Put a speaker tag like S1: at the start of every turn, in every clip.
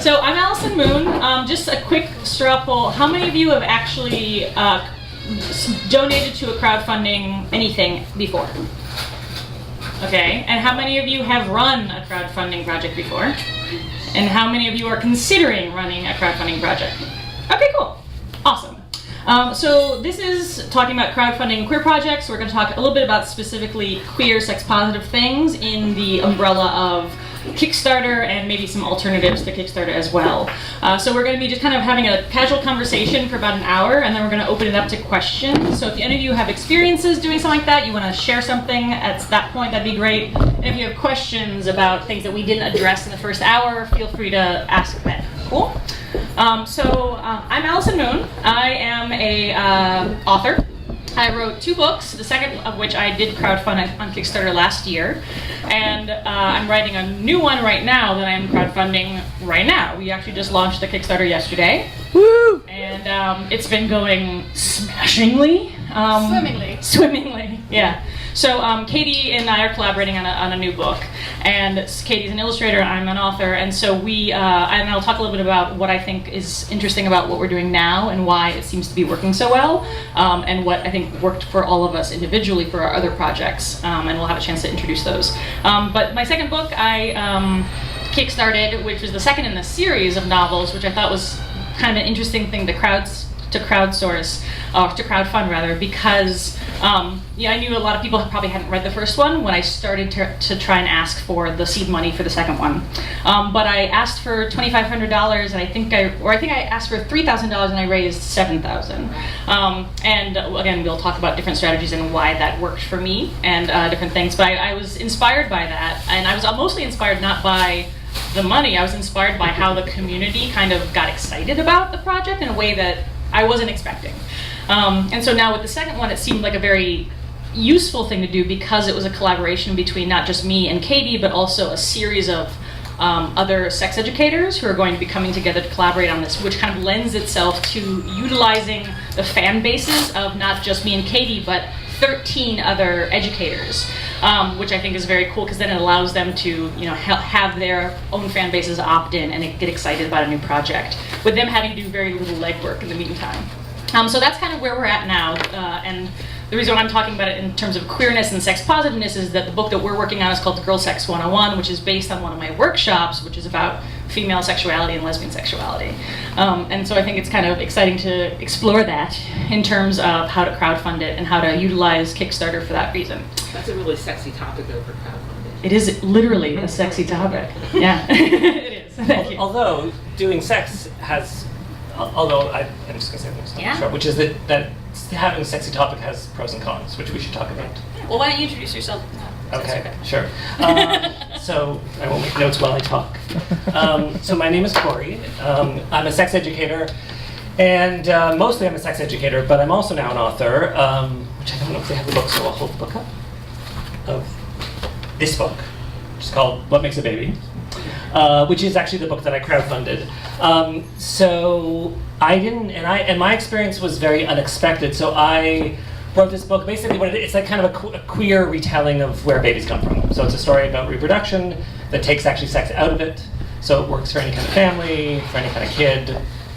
S1: So I'm Allison Moon. Just a quick straw poll. How many of you have actually donated to a crowdfunding anything before? Okay, and how many of you have run a crowdfunding project before? And how many of you are considering running a crowdfunding project? Okay, cool. Awesome. So this is talking about crowdfunding queer projects. We're going to talk a little bit about specifically queer, sex-positive things in the umbrella of Kickstarter and maybe some alternatives to Kickstarter as well. So we're going to be just kind of having a casual conversation for about an hour, and then we're going to open it up to questions. So if any of you have experiences doing something like that, you want to share something at that point, that'd be great. And if you have questions about things that we didn't address in the first hour, feel free to ask then. Cool? I'm Allison Moon. I am a author. I wrote 2 books, the second of which I did crowdfund on Kickstarter last year. And I'm writing a new one right now that I'm crowdfunding right now. We actually just launched the Kickstarter yesterday.
S2: Woo!
S1: And it's been going smashingly. Swimmingly, yeah. So Katie and I are collaborating on a new book. And Katie's an illustrator, I'm an author. And so and I'll talk a little bit about what I think is interesting about what we're doing now and why it seems to be working so well. And what I think worked for all of us individually for our other projects. And we'll have a chance to introduce those. But my second book I kickstarted, which was the second in the series of novels, which I thought was kind of an interesting thing to crowdfund rather, because I knew a lot of people probably hadn't read the first one when I started to try and ask for the seed money for the second one. But I asked for $2,500, and I think I asked for $3,000, and I raised $7,000. And again, we'll talk about different strategies and why that worked for me and different things. But I was inspired by that, and I was mostly inspired not by the money. I was inspired by how the community kind of got excited about the project in a way that I wasn't expecting. And so now with the second one, it seemed like a very useful thing to do because it was a collaboration between not just me and Katie, but also a series of other sex educators who are going to be coming together to collaborate on this, which kind of lends itself to utilizing the fan bases of not just me and Katie, but 13 other educators, which I think is very cool because then it allows them to have their own fan bases opt in and get excited about a new project, with them having to do very little legwork in the meantime. So that's kind of where we're at now, and the reason I'm talking about it in terms of queerness and sex positiveness is that the book that we're working on is called The Girl Sex 101, which is based on one of my workshops, which is about female sexuality and lesbian sexuality. And so I think it's kind of exciting to explore that in terms of how to crowdfund it and how to utilize Kickstarter for that reason.
S3: That's a really sexy topic though for crowdfunding.
S1: It is literally a sexy topic. Yeah, it is. Thank you.
S2: Although doing sex has, I'm just going to say this,
S1: Yeah.
S2: which is that having a sexy topic has pros and cons, which we should talk about.
S1: Well, why don't you introduce yourself?
S2: Okay, sure. So I won't make notes while I talk. So my name is Cory. I'm a sex educator, and mostly I'm a sex educator, but I'm also now an author, which I don't know if they have the book, so I'll hold the book up. Of this book, which is called What Makes a Baby, which is actually the book that I crowdfunded. So I didn't, and my experience was very unexpected. So I wrote this book. Basically, it's like kind of a queer retelling of where babies come from. So it's a story about reproduction that takes actually sex out of it. So it works for any kind of family, for any kind of kid.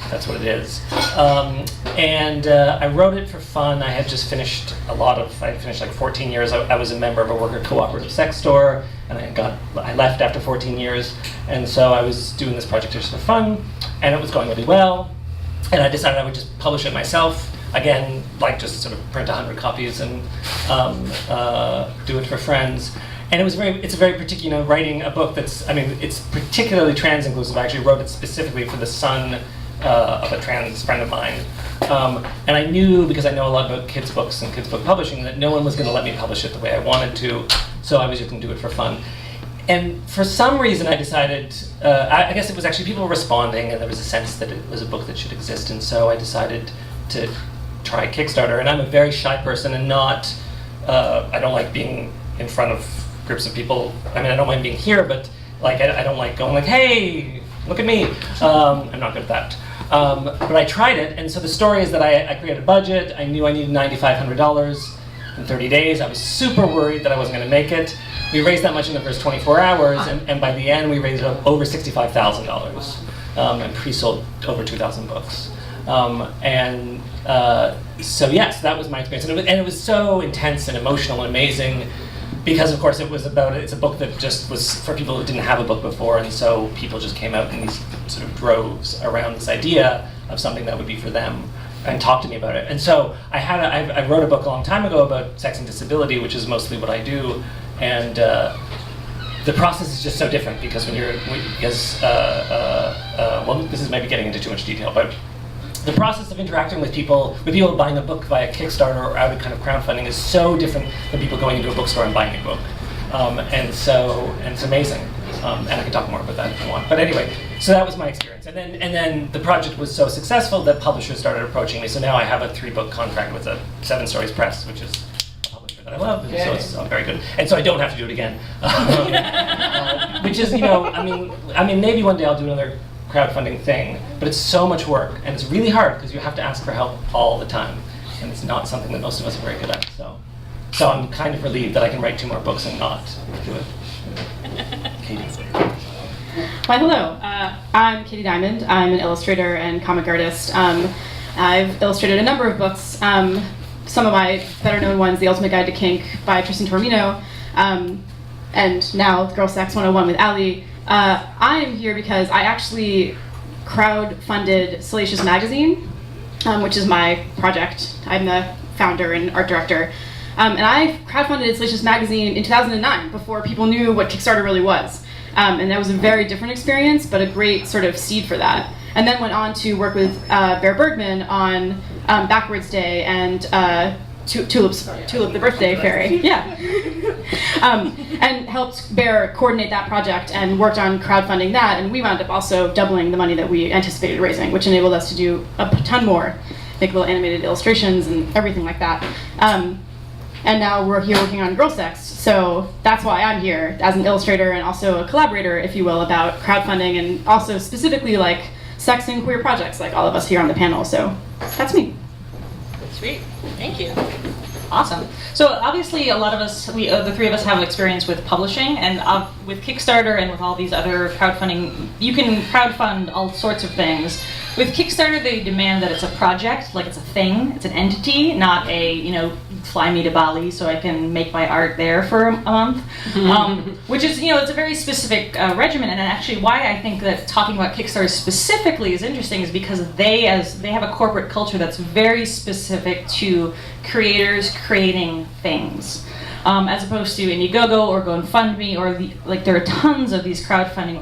S2: That's what it is. And I wrote it for fun. I had just finished I finished like 14 years. I was a member of a worker cooperative sex store, and I left after 14 years. And so I was doing this project just for fun, and it was going really well. And I decided I would just publish it myself. Again, like just sort of print 100 copies and do it for friends. And it's a very particular, writing a book it's particularly trans inclusive. I actually wrote it specifically for the son of a trans friend of mine. And I knew, because I know a lot about kids' books and kids' book publishing, that no one was going to let me publish it the way I wanted to, so I was just going to do it for fun. And for some reason I decided, I guess it was actually people were responding, and there was a sense that it was a book that should exist, and so I decided to try Kickstarter. And I'm a very shy person, and I don't like being in front of groups of people. I mean, I don't mind being here, but I don't like going like, hey, look at me. I'm not good at that. But I tried it, and so the story is that I created a budget. I knew I needed $9,500 in 30 days. I was super worried that I wasn't going to make it. We raised that much in the first 24 hours, and by the end we raised over $65,000. and pre-sold over 2,000 books. So yes, that was my experience, and it was so intense and emotional and amazing, because of course it's a book that just was for people who didn't have a book before, and so people just came out in these sort of droves around this idea of something that would be for them, and talked to me about it. And so I wrote a book a long time ago about sex and disability, which is mostly what I do, and the process is just so different, because well, this is maybe getting into too much detail, but the process of interacting with people buying a book via Kickstarter or out of kind of crowdfunding is so different than people going into a bookstore and buying a book. And it's amazing. And I can talk more about that if you want. But anyway, so that was my experience. And then the project was so successful that publishers started approaching me. So now I have a 3-book contract with a 7 Stories Press, which is a publisher that I love. And so it's very good. And so I don't have to do it again. Which is, I mean, maybe one day I'll do another crowdfunding thing, but it's so much work, and it's really hard because you have to ask for help all the time, and it's not something that most of us are very good at. So I'm kind of relieved that I can write 2 more books and not do it. Katie.
S4: Why, hello. I'm Katie Diamond. I'm an illustrator and comic artist. I've illustrated a number of books. Some of my better-known ones, The Ultimate Guide to Kink by Tristan Taormino, and now Girl Sex 101 with Ali. I am here because I actually crowdfunded Salacious Magazine, which is my project. I'm the founder and art director. And I crowdfunded Salacious Magazine in 2009, before people knew what Kickstarter really was. And that was a very different experience, but a great sort of seed for that. And then went on to work with Bear Bergman on Backwards Day and Tulip the Birthday Fairy. Yeah. And helped Bear coordinate that project and worked on crowdfunding that, and we wound up also doubling the money that we anticipated raising, which enabled us to do a ton more, make little animated illustrations and everything like that. And now we're here working on Girl Sex, so that's why I'm here as an illustrator and also a collaborator, if you will, about crowdfunding and also specifically like sex and queer projects, like all of us here on the panel. So that's me.
S1: Sweet, thank you. Awesome. So obviously a lot of us, the 3 of us have experience with publishing, and with Kickstarter and with all these other crowdfunding, you can crowdfund all sorts of things. With Kickstarter, they demand that it's a project, like it's a thing, it's an entity, not a, fly me to Bali so I can make my art there for a month. Which is, it's a very specific regimen, and actually why I think that talking about Kickstarter specifically is interesting is because they have a corporate culture that's very specific to creators creating things. As opposed to Indiegogo or GoFundMe or there are tons of these crowdfunding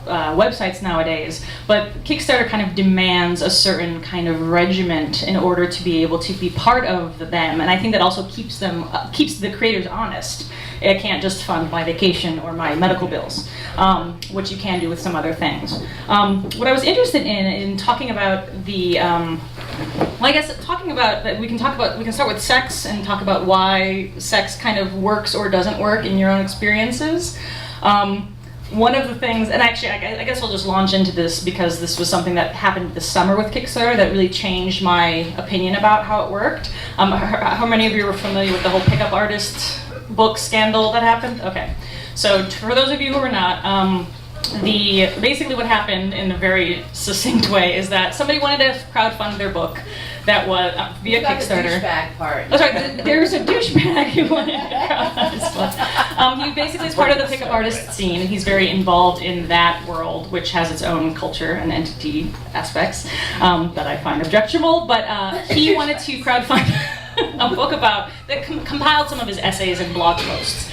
S1: websites nowadays, but Kickstarter kind of demands a certain kind of regiment in order to be able to be part of them, and I think that also keeps the creators honest. It can't just fund my vacation or my medical bills, which you can do with some other things. What I was interested in talking about we can start with sex and talk about why sex kind of works or doesn't work in your own experiences. One of the things, and actually I guess I'll just launch into this because this was something that happened this summer with Kickstarter that really changed my opinion about how it worked. How many of you are familiar with the whole pickup artist book scandal that happened? Okay, so for those of you who are not, basically what happened in a very succinct way is that somebody wanted to crowdfund their book that was via Kickstarter.
S5: Douchebag part.
S1: Oh, sorry, there's a douchebag who wanted to crowdfund his book. He basically is part of the pickup artist scene. He's very involved in that world, which has its own culture and entity aspects that I find objectionable. But he wanted to crowdfund a book that compiled some of his essays and blog posts.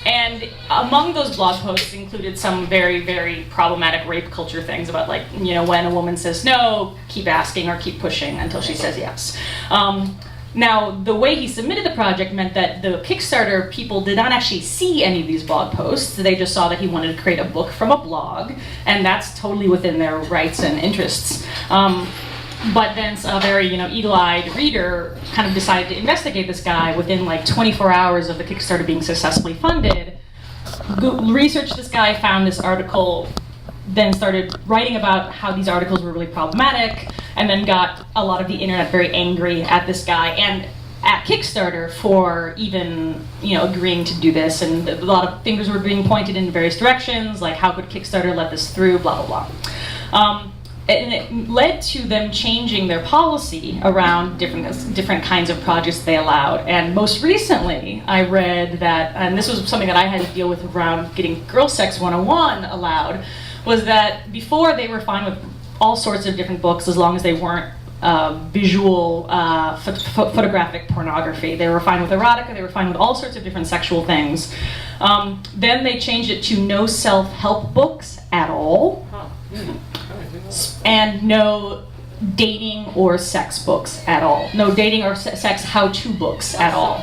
S1: And among those blog posts included some very, very problematic rape culture things about when a woman says no, keep asking or keep pushing until she says yes. Now, the way he submitted the project meant that the Kickstarter people did not actually see any of these blog posts. They just saw that he wanted to create a book from a blog, and that's totally within their rights and interests. But then a very, eagle-eyed reader kind of decided to investigate this guy within 24 hours of the Kickstarter being successfully funded. Researched this guy, found this article, then started writing about how these articles were really problematic, and then got a lot of the internet very angry at this guy and at Kickstarter for even, agreeing to do this. And a lot of fingers were being pointed in various directions, like how could Kickstarter let this through, blah, blah, blah. And it led to them changing their policy around different kinds of projects they allowed. And most recently, I read that, and this was something that I had to deal with around getting Girl Sex 101 allowed, was that before they were fine with all sorts of different books as long as they weren't visual photographic pornography. They were fine with erotica, they were fine with all sorts of different sexual things. Then they changed it to no self-help books at all. And no dating or sex books at all. No dating or sex how-to books at all.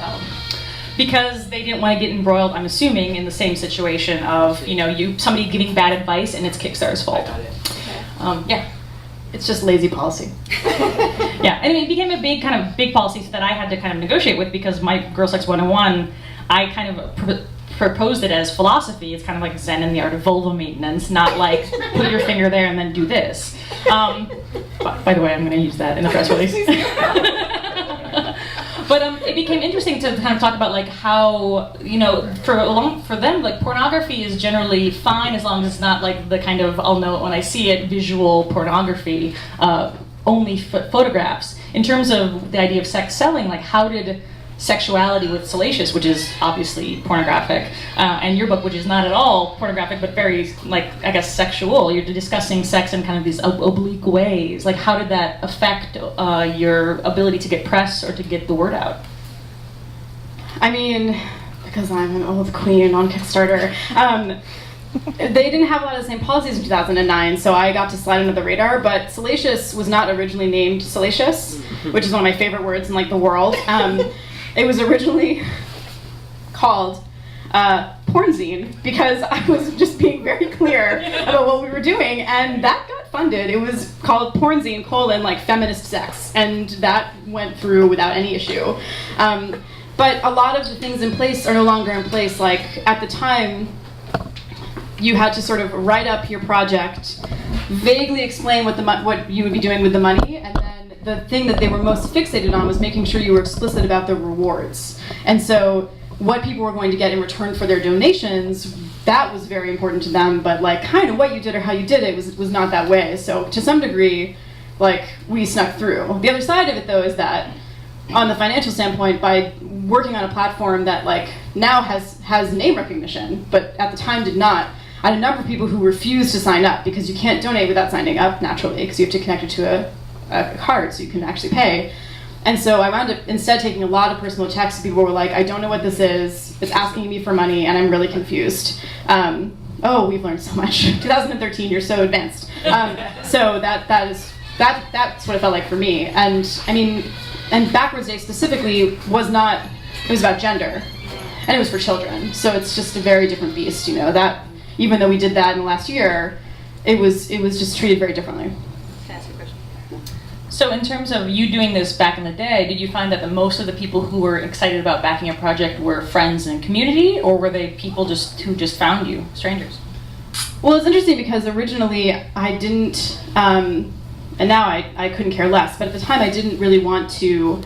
S1: Because they didn't want to get embroiled, I'm assuming, in the same situation of, somebody giving bad advice and it's Kickstarter's fault. Yeah.
S4: It's just lazy policy.
S1: Yeah, and it became a big policy that I had to kind of negotiate with, because my Girl Sex 101, I kind of proposed it as philosophy. It's kind of like Zen and the Art of Vulva Maintenance, not like put your finger there and then do this. By the way, I'm going to use that in the press release. But it became interesting to kind of talk about like how, for them, like pornography is generally fine as long as it's not like the kind of, I'll know it when I see it, visual pornography, only photographs. In terms of the idea of sex selling, like how did Sexuality with Salacious, which is obviously pornographic, and your book, which is not at all pornographic, but very, sexual. You're discussing sex in kind of these oblique ways. Like, how did that affect your ability to get press or to get the word out?
S4: I mean, because I'm an old queen on Kickstarter, they didn't have a lot of the same policies in 2009, so I got to slide under the radar. But Salacious was not originally named Salacious, which is one of my favorite words in the world. It was originally called Pornzine, because I was just being very clear about what we were doing, and that got funded. It was called Pornzine, feminist sex, and that went through without any issue. But a lot of the things in place are no longer in place. Like, at the time, you had to sort of write up your project, vaguely explain what you would be doing with the money, and then the thing that they were most fixated on was making sure you were explicit about the rewards. And so what people were going to get in return for their donations, that was very important to them, but kind of what you did or how you did it was not that way. So to some degree, we snuck through. The other side of it, though, is that on the financial standpoint, by working on a platform that now has name recognition, but at the time did not, I had a number of people who refused to sign up, because you can't donate without signing up, naturally, because you have to connect it to a card so you can actually pay. And so I wound up instead taking a lot of personal texts. People were like, I don't know what this is, it's asking me for money, and I'm really confused. We've learned so much. 2013, you're so advanced. So that's what it felt like for me. And I mean, and Backwards Day specifically it was about gender, and it was for children. So it's just a very different beast, that even though we did that in the last year, it was just treated very differently.
S1: So in terms of you doing this back in the day, did you find that most of the people who were excited about backing a project were friends and community, or were they people who just found you, strangers?
S4: Well, it's interesting because originally I didn't, and now I couldn't care less, but at the time I didn't really want to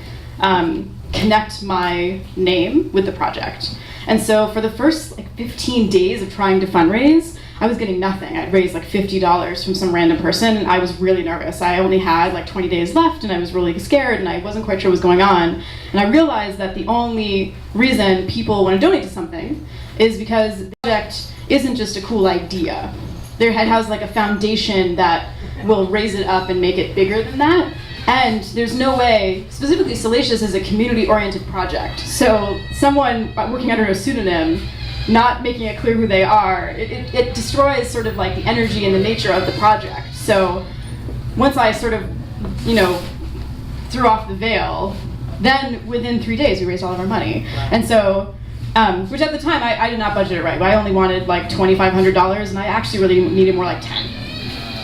S4: connect my name with the project. And so for the first 15 days of trying to fundraise, I was getting nothing. I'd raised $50 from some random person, and I was really nervous. I only had 20 days left, and I was really scared, and I wasn't quite sure what was going on. And I realized that the only reason people want to donate to something is because the project isn't just a cool idea. It has a foundation that will raise it up and make it bigger than that. And there's no way, specifically Salacious is a community-oriented project. So someone working under a pseudonym, not making it clear who they are, it destroys sort of the energy and the nature of the project. So once I sort of, threw off the veil, then within 3 days we raised all of our money. Wow. And so, which at the time I did not budget it right. I only wanted $2,500, and I actually really needed more 10.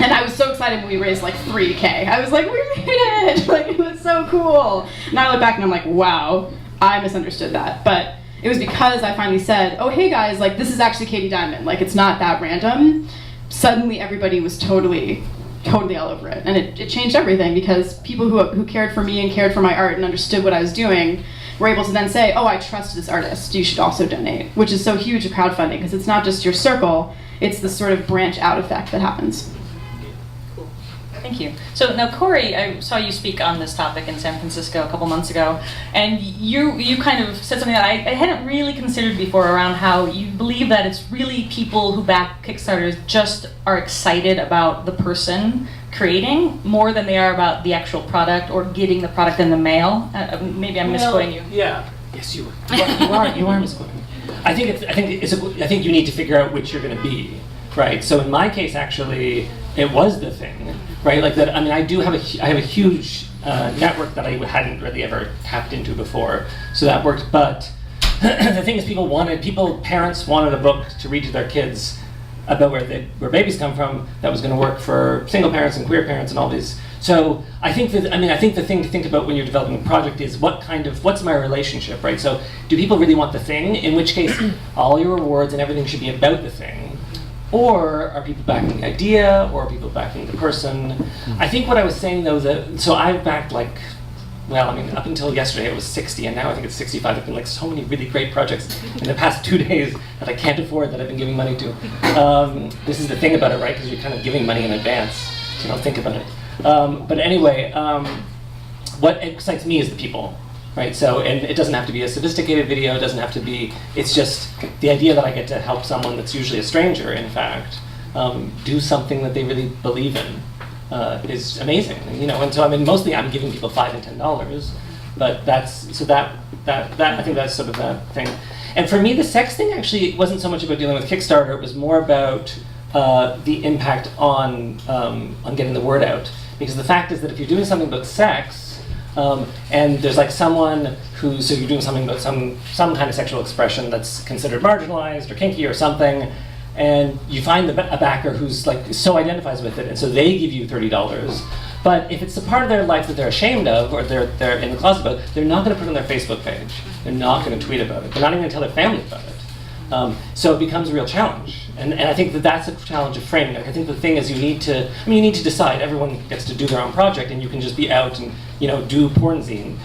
S4: And I was so excited when we raised $3K. I was like, we made it! It was so cool. And I look back and I'm like, wow, I misunderstood that. But it was because I finally said, oh, hey guys, this is actually Katie Diamond. It's not that random. Suddenly everybody was totally all over it. And it changed everything, because people who cared for me and cared for my art and understood what I was doing were able to then say, oh, I trust this artist, you should also donate, which is so huge of crowdfunding, because it's not just your circle, it's the sort of branch out effect that happens.
S1: Thank you. So now, Cory, I saw you speak on this topic in San Francisco a couple months ago, and you kind of said something that I hadn't really considered before around how you believe that it's really people who back Kickstarters just are excited about the person creating more than they are about the actual product or getting the product in the mail. Maybe I'm misquoting you.
S2: Yeah. Yes, you are. You are misquoting. I think you need to figure out which you're going to be, right? So in my case, actually, it was the thing, right? Like that. I mean, I have a huge network that I hadn't really ever tapped into before, so that worked. But the thing is, parents wanted a book to read to their kids about where babies come from that was going to work for single parents and queer parents and all these. So I think the thing to think about when you're developing a project is what's my relationship, right? So do people really want the thing? In which case, all your rewards and everything should be about the thing. Or are people backing the idea, or are people backing the person? I think what I was saying though, so I've backed up until yesterday it was 60, and now I think it's 65. There've been so many really great projects in the past 2 days that I can't afford that I've been giving money to. This is the thing about it, right? Because you're kind of giving money in advance, so you don't think about it. But anyway, what excites me is the people, right? So, and it doesn't have to be a sophisticated video, it doesn't have to be, it's just the idea that I get to help someone that's usually a stranger, in fact, do something that they really believe in. Is amazing, and so mostly I'm giving people $5 and $10, but that I think that's sort of that thing. And for me, the sex thing actually wasn't so much about dealing with Kickstarter; it was more about the impact on getting the word out. Because the fact is that if you're doing something about sex, and there's someone so you're doing something about some kind of sexual expression that's considered marginalized or kinky or something. And you find a backer who's so identifies with it, and so they give you $30. But if it's a part of their life that they're ashamed of, or they're in the closet about, they're not going to put it on their Facebook page. They're not going to tweet about it. They're not even going to tell their family about it. So it becomes a real challenge. And I think that's a challenge of framing. I think the thing is you need to decide. Everyone gets to do their own project, and you can just be out and do porn zine,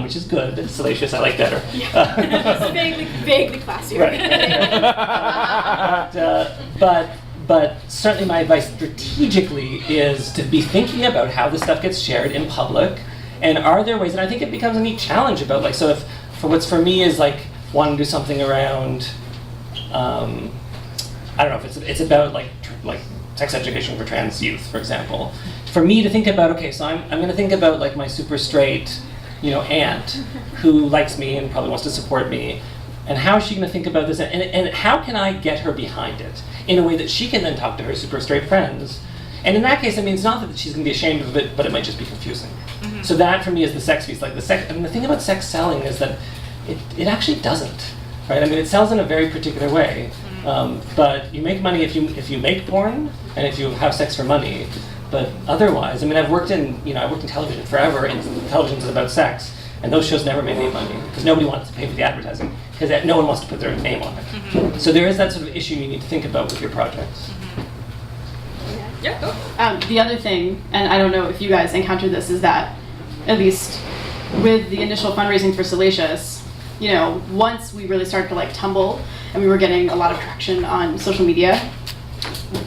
S2: which is good. It's salacious. I like better.
S4: It's vaguely classier.
S2: Right. But certainly my advice strategically is to be thinking about how this stuff gets shared in public, and are there ways? And I think it becomes a neat challenge about so if for me is wanting to do something around. I don't know if it's about like sex education for trans youth, for example. For me to think about, okay, so I'm going to think about my super straight, aunt who likes me and probably wants to support me, and how is she going to think about this, and how can I get her behind it in a way that she can then talk to her super straight friends. And in that case, it's not that she's going to be ashamed of it, but it might just be confusing. Mm-hmm. So that for me is the sex piece. The thing about sex selling is that it actually doesn't. Right? It sells in a very particular way, but you make money if you make porn and if you have sex for money. But otherwise, I've worked in television forever, and television is about sex, and those shows never made any money because nobody wanted to pay for the advertising because no one wants to put their name on it. Mm-hmm. So there is that sort of issue you need to think about with your projects.
S1: Mm-hmm. Yeah.
S4: The other thing, and I don't know if you guys encountered this, is that at least with the initial fundraising for Salacious. Once we really started to tumble and we were getting a lot of traction on social media,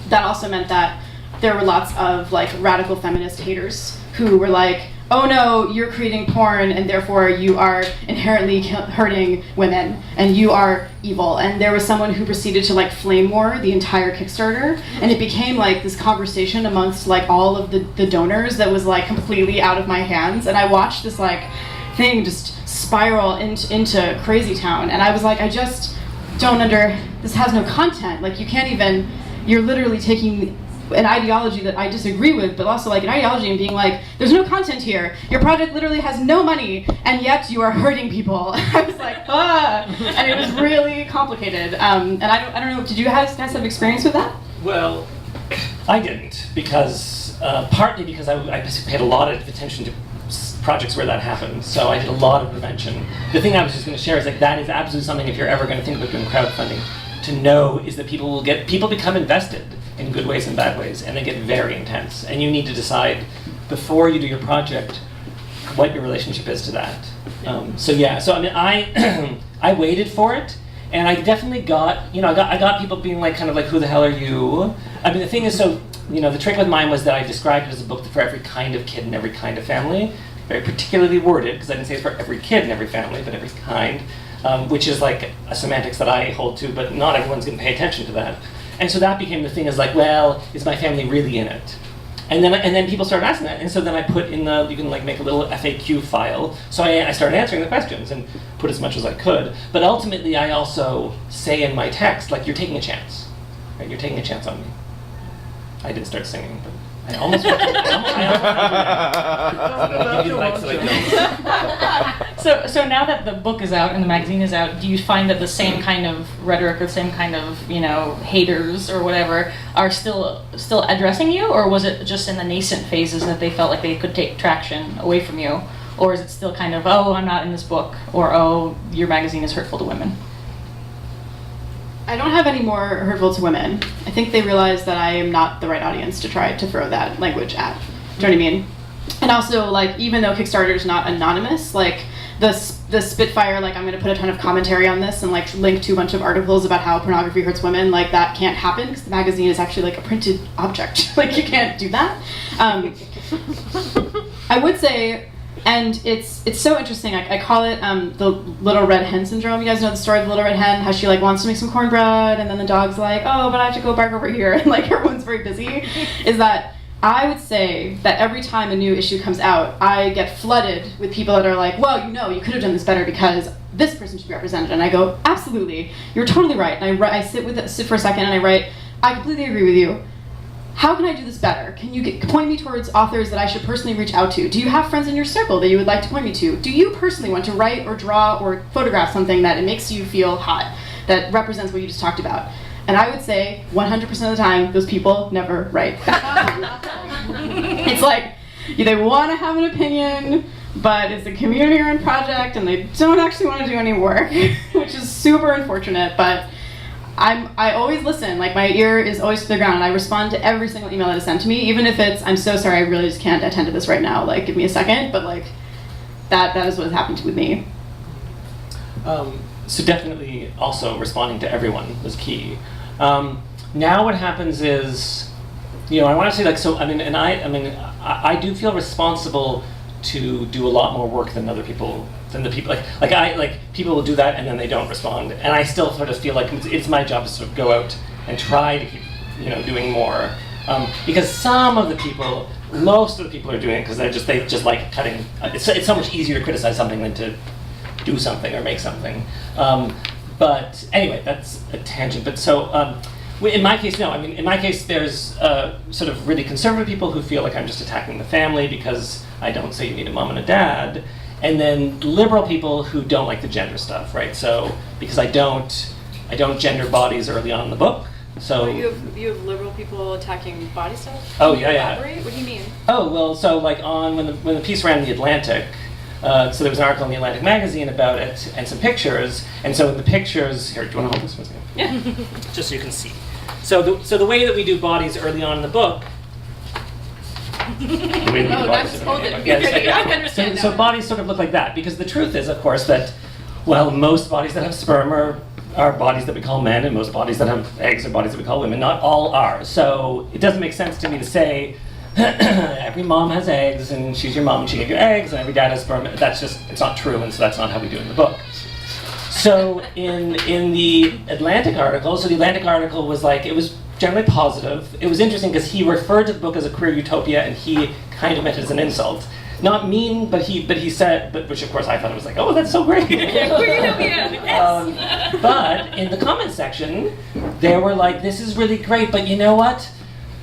S4: that also meant that there were lots of radical feminist haters who were oh no, you're creating porn and therefore you are inherently hurting women and you are evil. And there was someone who proceeded to flame war the entire Kickstarter, and it became this conversation amongst all of the donors that was completely out of my hands. And I watched this thing just spiral into crazy town, and I was I just don't this has no content. You can't even, you're literally taking an ideology that I disagree with, but also an ideology and being there's no content here. Your project literally has no money, and yet you are hurting people. I was and it was really complicated. And I don't know, did you guys have experience with that?
S2: Well, I didn't, because partly because I paid a lot of attention to projects where that happened, so I did a lot of prevention. The thing I was just going to share is that is absolutely something, if you're ever going to think about doing crowdfunding, to know is that people become invested in good ways and bad ways, and they get very intense, and you need to decide before you do your project what your relationship is to that. I waited for it, and I definitely got I got people being who the hell are you? I mean, the thing is, so, the trick with mine was that I described it as a book for every kind of kid and every kind of family. Very particularly worded, because I didn't say it's for every kid and every family, but every kind, which is like a semantics that I hold to, but not everyone's going to pay attention to that. And so that became the thing, is like, well, is my family really in it? And then people started asking that, and so then I put in you can like make a little FAQ file. So I started answering the questions and put as much as I could. But ultimately, I also say in my text, like, you're taking a chance, right? You're taking a chance on me. I didn't start singing, but I almost want
S1: to. So now that the book is out and the magazine is out, do you find that the same kind of rhetoric or the same kind of haters or whatever are still addressing you, or was it just in the nascent phases that they felt like they could take traction away from you, or is it still kind of, oh, I'm not in this book, or oh, your magazine is hurtful to women?
S4: I don't have any more hurtful to women. I think they realize that I am not the right audience to try to throw that language at. Do you know what I mean? And also, like, even though Kickstarter is not anonymous, like, the Spitfire, like, I'm going to put a ton of commentary on this and, like, link to a bunch of articles about how pornography hurts women, like, that can't happen because the magazine is actually, like, a printed object. Like, you can't do that. I would say, and it's so interesting. I call it the little red hen syndrome. You guys know the story of the little red hen, how she like wants to make some cornbread, and then the dog's like, oh, but I have to go back over here, and like everyone's very busy. Is that I would say that every time a new issue comes out, I get flooded with people that are like, well, you could have done this better because this person should be represented. And I go, absolutely, you're totally right. And I sit for a second and I write, I completely agree with you. How can I do this better? Can you point me towards authors that I should personally reach out to? Do you have friends in your circle that you would like to point me to? Do you personally want to write or draw or photograph something that it makes you feel hot, that represents what you just talked about? And I would say 100% of the time, those people never write. It's like, they want to have an opinion, but it's a community-run project and they don't actually want to do any work, which is super unfortunate, but I always listen. Like, my ear is always to the ground. I respond to every single email that is sent to me, even if it's, I'm so sorry, I really just can't attend to this right now. Like, give me a second. But like, that is what has happened with me.
S2: So definitely also responding to everyone was key. Now what happens is, I want to say, like, so, I do feel responsible to do a lot more work than other people, than the people, people will do that and then they don't respond. And I still sort of feel like it's my job to sort of go out and try to keep, doing more. Because some of the people, most of the people are doing it because they just like cutting. It's so much easier to criticize something than to do something or make something. But anyway, that's a tangent. But so, in my case, no. In my case, there's sort of really conservative people who feel like I'm just attacking the family because I don't say you need a mom and a dad. And then liberal people who don't like the gender stuff, right? So, because I don't gender bodies early on in the book. So
S5: you have liberal people attacking body stuff?
S2: Oh, yeah.
S5: Elaborate? What do you mean?
S2: Oh, well, so like when the piece ran in the Atlantic, so there was an article in the Atlantic Magazine about it and some pictures. And so in the pictures, here, do you want to hold this one? Yeah. Just so you can see. So the way that we do bodies early on in the book. So bodies sort of look like that, because the truth is, of course, that, well, most bodies that have sperm are bodies that we call men, and most bodies that have eggs are bodies that we call women. Not all are. So it doesn't make sense to me to say every mom has eggs, and she's your mom, and she gave you eggs, and every dad has sperm. It's not true, and so that's not how we do it in the book. So in the Atlantic article, the Atlantic article was like, it was generally positive. It was interesting because he referred to the book as a queer utopia, and he kind of meant it as an insult. Not mean, but he said, which of course I thought it was like, oh, that's so great.
S5: Queer utopia, yes.
S2: But in the comment section, they were like, this is really great, but you know what?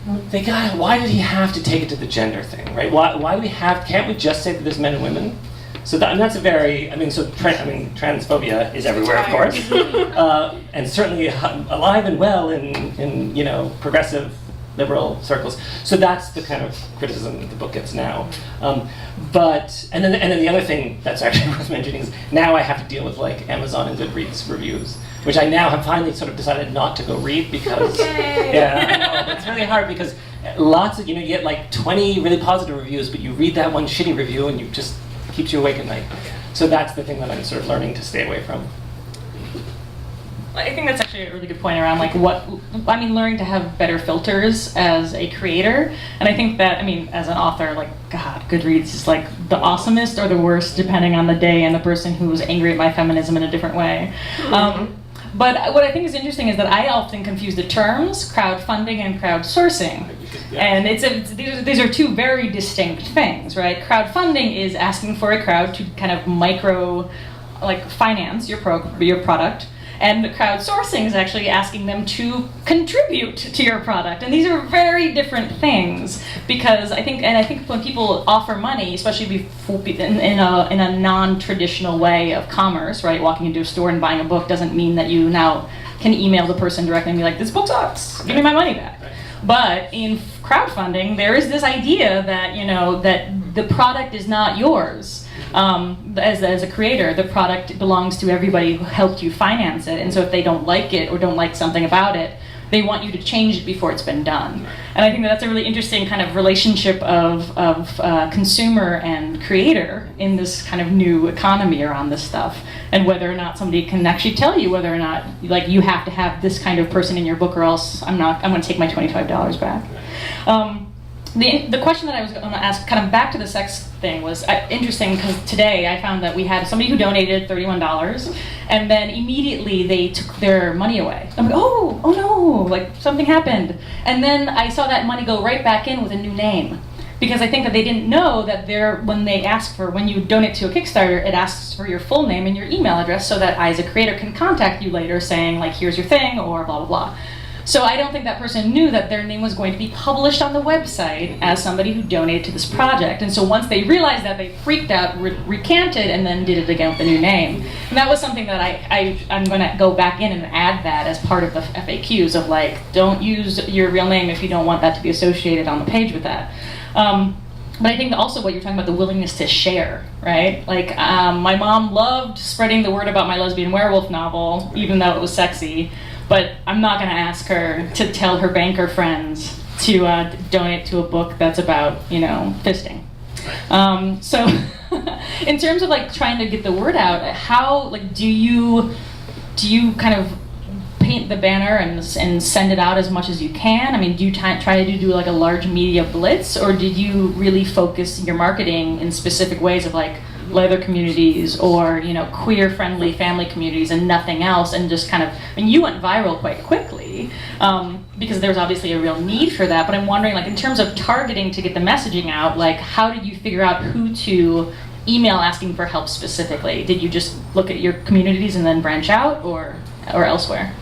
S2: Why did he have to take it to the gender thing, right? Why do can't we just say that there's men and women? So that's a very, transphobia is everywhere, of course, and certainly alive and well in progressive liberal circles. So that's the kind of criticism that the book gets now. But then the other thing that's actually worth mentioning is now I have to deal with like Amazon and Goodreads reviews, which I now have finally sort of decided not to go read because it's really hard because lots of you get like 20 really positive reviews, but you read that one shitty review and you just keeps you awake at night. So that's the thing that I'm sort of learning to stay away from.
S1: I think that's actually a really good point around like learning to have better filters as a creator. And I think that, as an author, like, God, Goodreads is like the awesomest or the worst depending on the day and the person who's angry at my feminism in a different way. But what I think is interesting is that I often confuse the terms crowdfunding and crowdsourcing. And these are two very distinct things, right? Crowdfunding is asking for a crowd to kind of finance your product, and crowdsourcing is actually asking them to contribute to your product. And these are very different things, because I think when people offer money, especially in a non-traditional way of commerce, right? Walking into a store and buying a book doesn't mean that you now can email the person directly and be like, "This book sucks, give me my money back." But in crowdfunding, there is this idea that that the product is not yours. As a creator, the product belongs to everybody who helped you finance it, and so if they don't like it or don't like something about it, they want you to change it before it's been done. And I think that's a really interesting kind of relationship of consumer and creator in this kind of new economy around this stuff, and whether or not somebody can actually tell you whether or not you have to have this kind of person in your book or else I'm going to take my $25 back. The question that I was going to ask, kind of back to the sex thing, was interesting because today I found that we had somebody who donated $31, and then immediately they took their money away. I'm like, oh no, like something happened. And then I saw that money go right back in with a new name. Because I think that they didn't know that when you donate to a Kickstarter, it asks for your full name and your email address so that I, as a creator, can contact you later saying, like, here's your thing, or blah, blah, blah. So I don't think that person knew that their name was going to be published on the website as somebody who donated to this project. And so once they realized that, they freaked out, recanted, and then did it again with a new name. And that was something that I'm going to go back in and add that as part of the FAQs of, like, don't use your real name if you don't want that to be associated on the page with that. But I think also what you're talking about, the willingness to share, right? Like, my mom loved spreading the word about my lesbian werewolf novel, even though it was sexy. But I'm not going to ask her to tell her banker friends to donate to a book that's about, fisting. So in terms of like trying to get the word out, how do you kind of paint the banner and send it out as much as you can? I mean, do you try to do like a large media blitz, or did you really focus your marketing in specific ways of like leather communities or queer friendly family communities and nothing else, and just kind of, you went viral quite quickly because there's obviously a real need for that, but I'm wondering, like, in terms of targeting to get the messaging out, like, how did you figure out who to email asking for help specifically? Did you just look at your communities and then branch out, or elsewhere?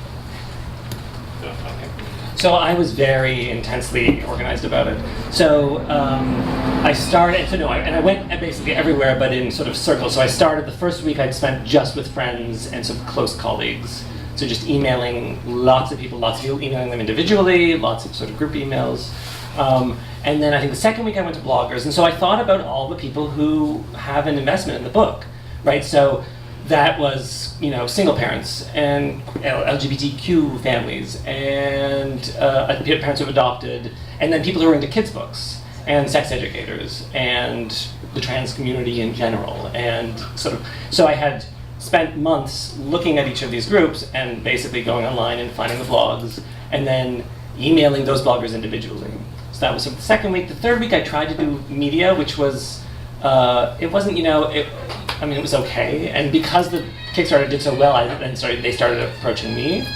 S2: So I was very intensely organized about it. So I started, I went basically everywhere, but in sort of circles. So I started, the first week I'd spent just with friends and some close colleagues. So just emailing lots of people emailing them individually, lots of sort of group emails. And then I think the second week I went to bloggers. And so I thought about all the people who have an investment in the book, right? So that was, single parents and LGBTQ families and parents who've adopted, and then people who are into kids' books and sex educators and the trans community in general. And so I had spent months looking at each of these groups and basically going online and finding the blogs and then emailing those bloggers individually. So that was the second week. The third week I tried to do media, which was, it wasn't, it was okay, and because the Kickstarter did so well, they started approaching me.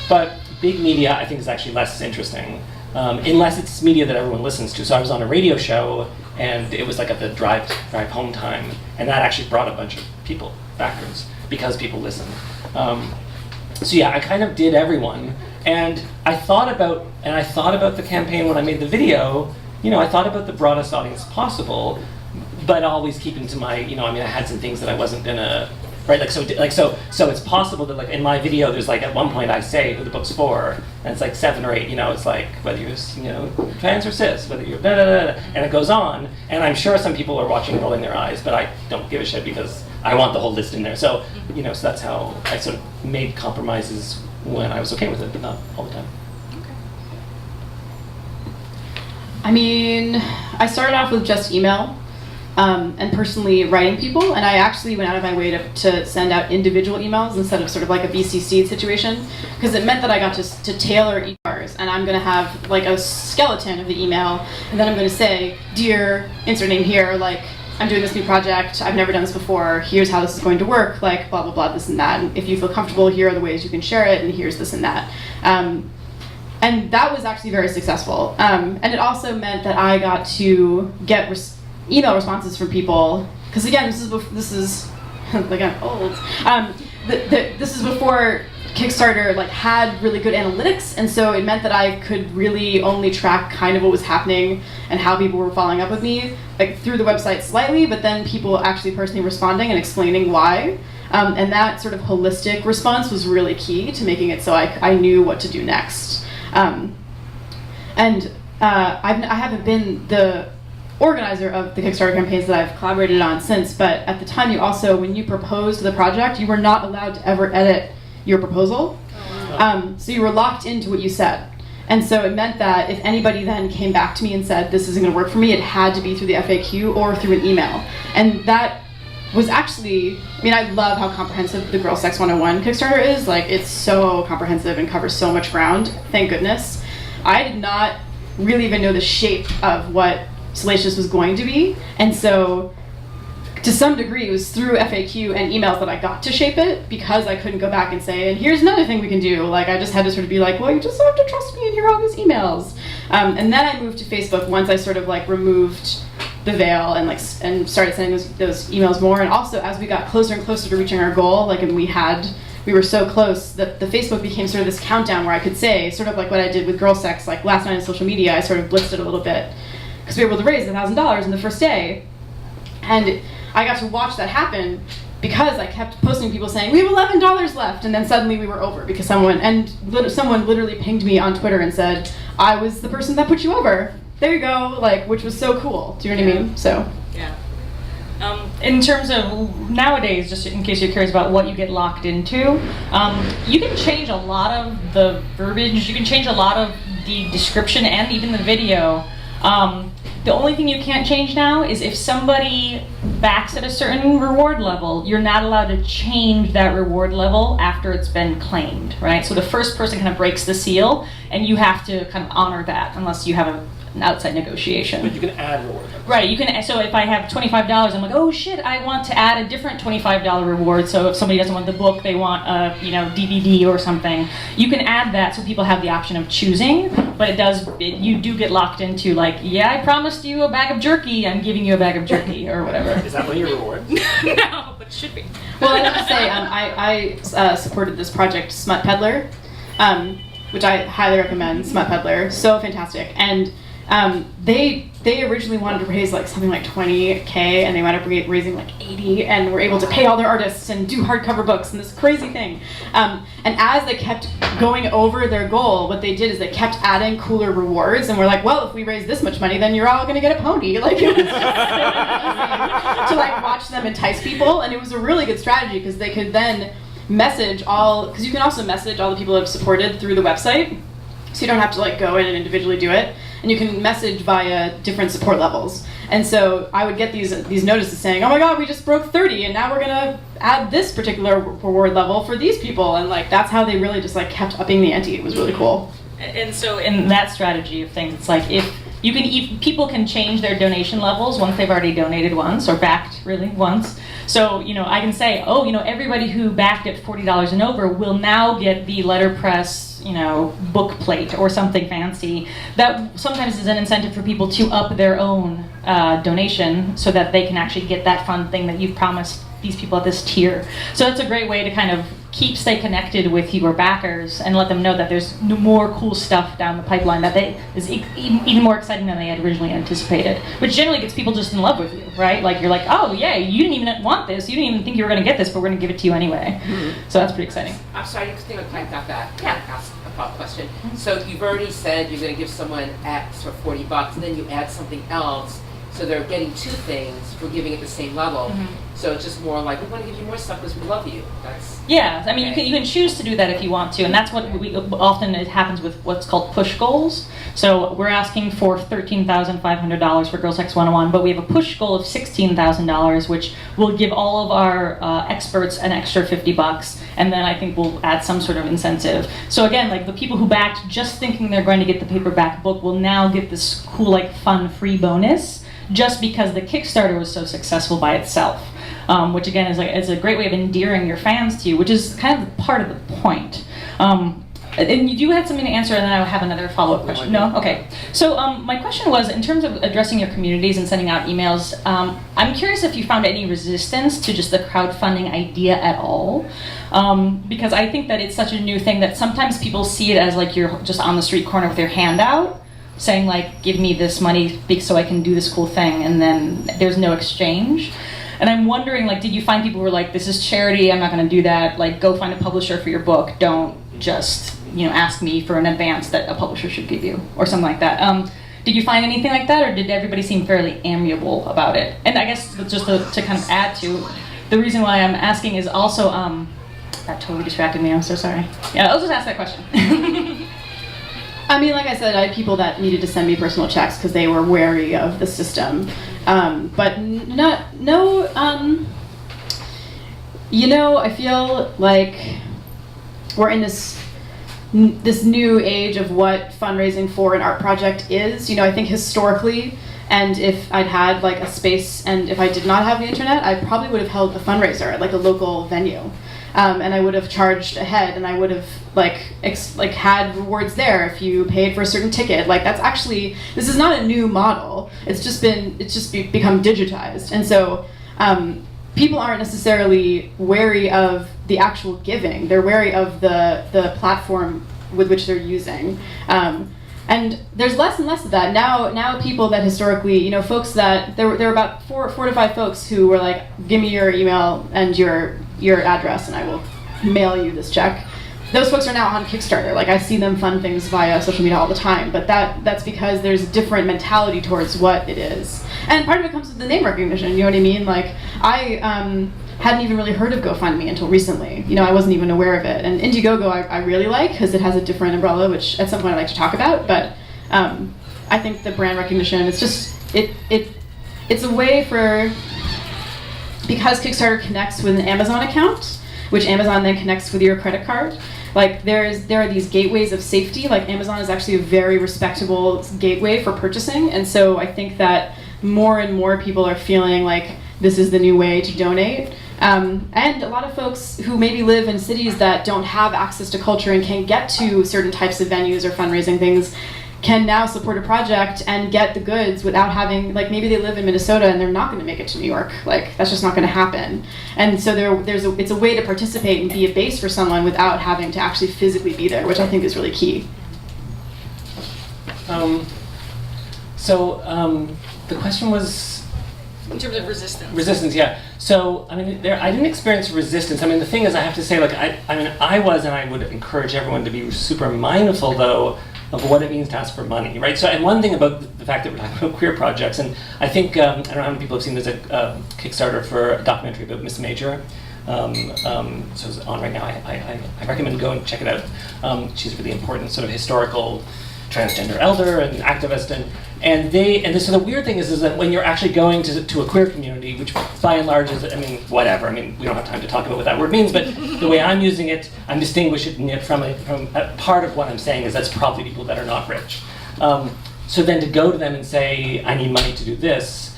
S2: But big media, I think, is actually less interesting, unless it's media that everyone listens to. So I was on a radio show, and it was like at the drive home time, and that actually brought a bunch of people backwards because people listened. So yeah, I kind of did everyone, and I thought about the campaign when I made the video. I thought about the broadest audience possible, but always keeping to my, I had some things that I wasn't gonna, right? So it's possible that, like, in my video, there's like, at one point I say who the book's for, and it's like 7 or 8, it's like, whether you're, trans or cis, whether you're da da da da, and it goes on, and I'm sure some people are watching rolling their eyes, but I don't give a shit because I want the whole list in there. So, so that's how I sort of made compromises when I was okay with it, but not all the time.
S4: I mean, I started off with just email. and personally writing people. And I actually went out of my way to send out individual emails instead of sort of like a BCC situation, because it meant that I got to tailor emails, and I'm going to have like a skeleton of the email, and then I'm going to say, dear, insert name here, like, I'm doing this new project, I've never done this before, here's how this is going to work, like blah, blah, blah, this and that. And if you feel comfortable, here are the ways you can share it, and here's this and that. And that was actually very successful. And it also meant that I got to get email responses from people, because again, this is like I'm old. This is before Kickstarter like had really good analytics, and so it meant that I could really only track kind of what was happening and how people were following up with me, like through the website slightly, but then people actually personally responding and explaining why. And that sort of holistic response was really key to making it so I knew what to do next. I haven't been the organizer of the Kickstarter campaigns that I've collaborated on since, but at the time when you proposed the project, you were not allowed to ever edit your proposal.
S3: Oh, wow.
S4: So you were locked into what you said. And so it meant that if anybody then came back to me and said, this isn't going to work for me, it had to be through the FAQ or through an email. And that was actually, I love how comprehensive the Girl Sex 101 Kickstarter is. Like, it's so comprehensive and covers so much ground, thank goodness. I did not really even know the shape of what Salacious was going to be. And so to some degree, it was through FAQ and emails that I got to shape it, because I couldn't go back and say, and here's another thing we can do. Like, I just had to sort of be like, well, you just have to trust me and here are all these emails. And then I moved to Facebook once I sort of like removed the veil and started sending those emails more. And also, as we got closer and closer to reaching our goal, like, and we were so close that the Facebook became sort of this countdown where I could say, sort of like what I did with Girl Sex, like last night on social media, I sort of blitzed it a little bit, because we were able to raise $1,000 in the first day. And I got to watch that happen because I kept posting people saying, we have $11 left, and then suddenly we were over because someone literally pinged me on Twitter and said, I was the person that put you over. There you go, like, which was so cool. Do you know what I mean? So.
S1: Yeah. In terms of nowadays, just in case you're curious about what you get locked into, you can change a lot of the verbiage, you can change a lot of the description and even the video. The only thing you can't change now is if somebody backs at a certain reward level, you're not allowed to change that reward level after it's been claimed, right? So the first person kind of breaks the seal, and you have to kind of honor that unless you have an outside negotiation.
S2: But you can add reward.
S1: Right, you can. So if I have $25, I'm like, oh shit, I want to add a different $25 reward. So if somebody doesn't want the book, they want a DVD or something. You can add that so people have the option of choosing. But you do get locked into like, yeah, I promised you a bag of jerky, I'm giving you a bag of jerky or whatever.
S2: Is that one of your rewards?
S1: No, but it should be.
S4: Well, I have to say, I supported this project, Smut Peddler, which I highly recommend. Smut Peddler, so fantastic. And they originally wanted to raise like something like $20K, and they wound up raising like 80, and were able to pay all their artists and do hardcover books and this crazy thing. And as they kept going over their goal, what they did is they kept adding cooler rewards, and we're like, well, if we raise this much money, then you're all gonna get a pony. Like, it was just amazing to like watch them entice people, and it was a really good strategy because they could then message because you can also message all the people who have supported through the website, so you don't have to like go in and individually do it. And you can message via different support levels. And so I would get these notices saying, oh my god, we just broke 30, and now we're gonna add this particular reward level for these people. And like, that's how they really just like kept upping the ante. It was really cool.
S1: And so in that strategy of things, it's like people can change their donation levels once they've already donated once, or backed really once. So, I can say, everybody who backed at $40 and over will now get the letterpress, book plate or something fancy. That sometimes is an incentive for people to up their own donation so that they can actually get that fun thing that you've promised these people at this tier. So that's a great way to kind of stay connected with your backers and let them know that there's more cool stuff down the pipeline that is even more exciting than they had originally anticipated, which generally gets people just in love with you, right? Like, you're like, oh yeah, you didn't even want this, you didn't even think you were going to get this, but we're going to give it to you anyway. Mm-hmm. So that's pretty exciting.
S3: I'm sorry, I think I got that.
S1: Yeah.
S3: Ask a follow-up question. So you've already said you're going to give someone X for $40, and then you add something else. So they're getting two things for giving at the same level. So it's just more like, we want to give you more stuff because we love you. That's
S1: Yeah, I mean,
S3: okay.
S1: you can choose to do that if you want to, and that's what we often it happens with what's called push goals. So we're asking for $13,500 for Girl Sex 101, but we have a push goal of $16,000, which will give all of our experts an extra $50, and then I think we'll add some sort of incentive. So again, like the people who backed just thinking they're going to get the paperback book will now get this cool, like, fun free bonus just because the Kickstarter was so successful by itself. Which again is a great way of endearing your fans to you, which is kind of part of the point. And you had something to answer, and then I have another follow-up question. No? Okay. So my question was, in terms of addressing your communities and sending out emails, I'm curious if you found any resistance to just the crowdfunding idea at all. Because I think that it's such a new thing that sometimes people see it as like you're just on the street corner with your hand out, saying like, give me this money so I can do this cool thing, and then there's no exchange. And I'm wondering, like, did you find people who were like, this is charity, I'm not going to do that, like, go find a publisher for your book, don't just, ask me for an advance that a publisher should give you, or something like that. Did you find anything like that, or did everybody seem fairly amiable about it? And I guess just to kind of add to, the reason why I'm asking is also, that totally distracted me, I'm so sorry. Yeah, I'll just ask that question.
S4: I mean, like I said, I had people that needed to send me personal checks because they were wary of the system. But I feel like we're in this new age of what fundraising for an art project is. I think historically, and if I'd had like a space, and if I did not have the internet, I probably would have held a fundraiser at like a local venue. And I would have charged ahead, and I would have had rewards there if you paid for a certain ticket. Like that's actually, this is not a new model. It's just become digitized, and so people aren't necessarily wary of the actual giving. They're wary of the platform with which they're using. And there's less and less of that now. People that historically, folks that there were about four to five folks who were like, give me your email and your address, and I will mail you this check. Those folks are now on Kickstarter. Like I see them fund things via social media all the time, but that's because there's a different mentality towards what it is. And part of it comes with the name recognition. You know what I mean? Like I hadn't even really heard of GoFundMe until recently. I wasn't even aware of it. And Indiegogo I really like because it has a different umbrella, which at some point I'd like to talk about. But I think the brand recognition, it's just it's a way for, because Kickstarter connects with an Amazon account, which Amazon then connects with your credit card. Like there are these gateways of safety. Like Amazon is actually a very respectable gateway for purchasing, and so I think that more and more people are feeling like this is the new way to donate. And a lot of folks who maybe live in cities that don't have access to culture and can't get to certain types of venues or fundraising things can now support a project and get the goods without having, like maybe they live in Minnesota and they're not going to make it to New York. Like that's just not going to happen. And so it's a way to participate and be a base for someone without having to actually physically be there, which I think is really key.
S2: The question was,
S5: In terms of resistance.
S2: resistance, yeah. So, I didn't experience resistance. The thing is, I have to say, I was, and I would encourage everyone to be super mindful, though, of what it means to ask for money, right? So, and one thing about the fact that we're talking about queer projects, and I think, I don't know how many people have seen, there's a Kickstarter for a documentary about Miss Major. So it's on right now. I recommend go and check it out. She's a really important sort of historical transgender elder and activist, so the weird thing is that when you're actually going to a queer community, which by and large is, whatever. We don't have time to talk about what that word means, but the way I'm using it, I'm distinguishing it from a part of what I'm saying is that's probably people that are not rich. So then to go to them and say, I need money to do this,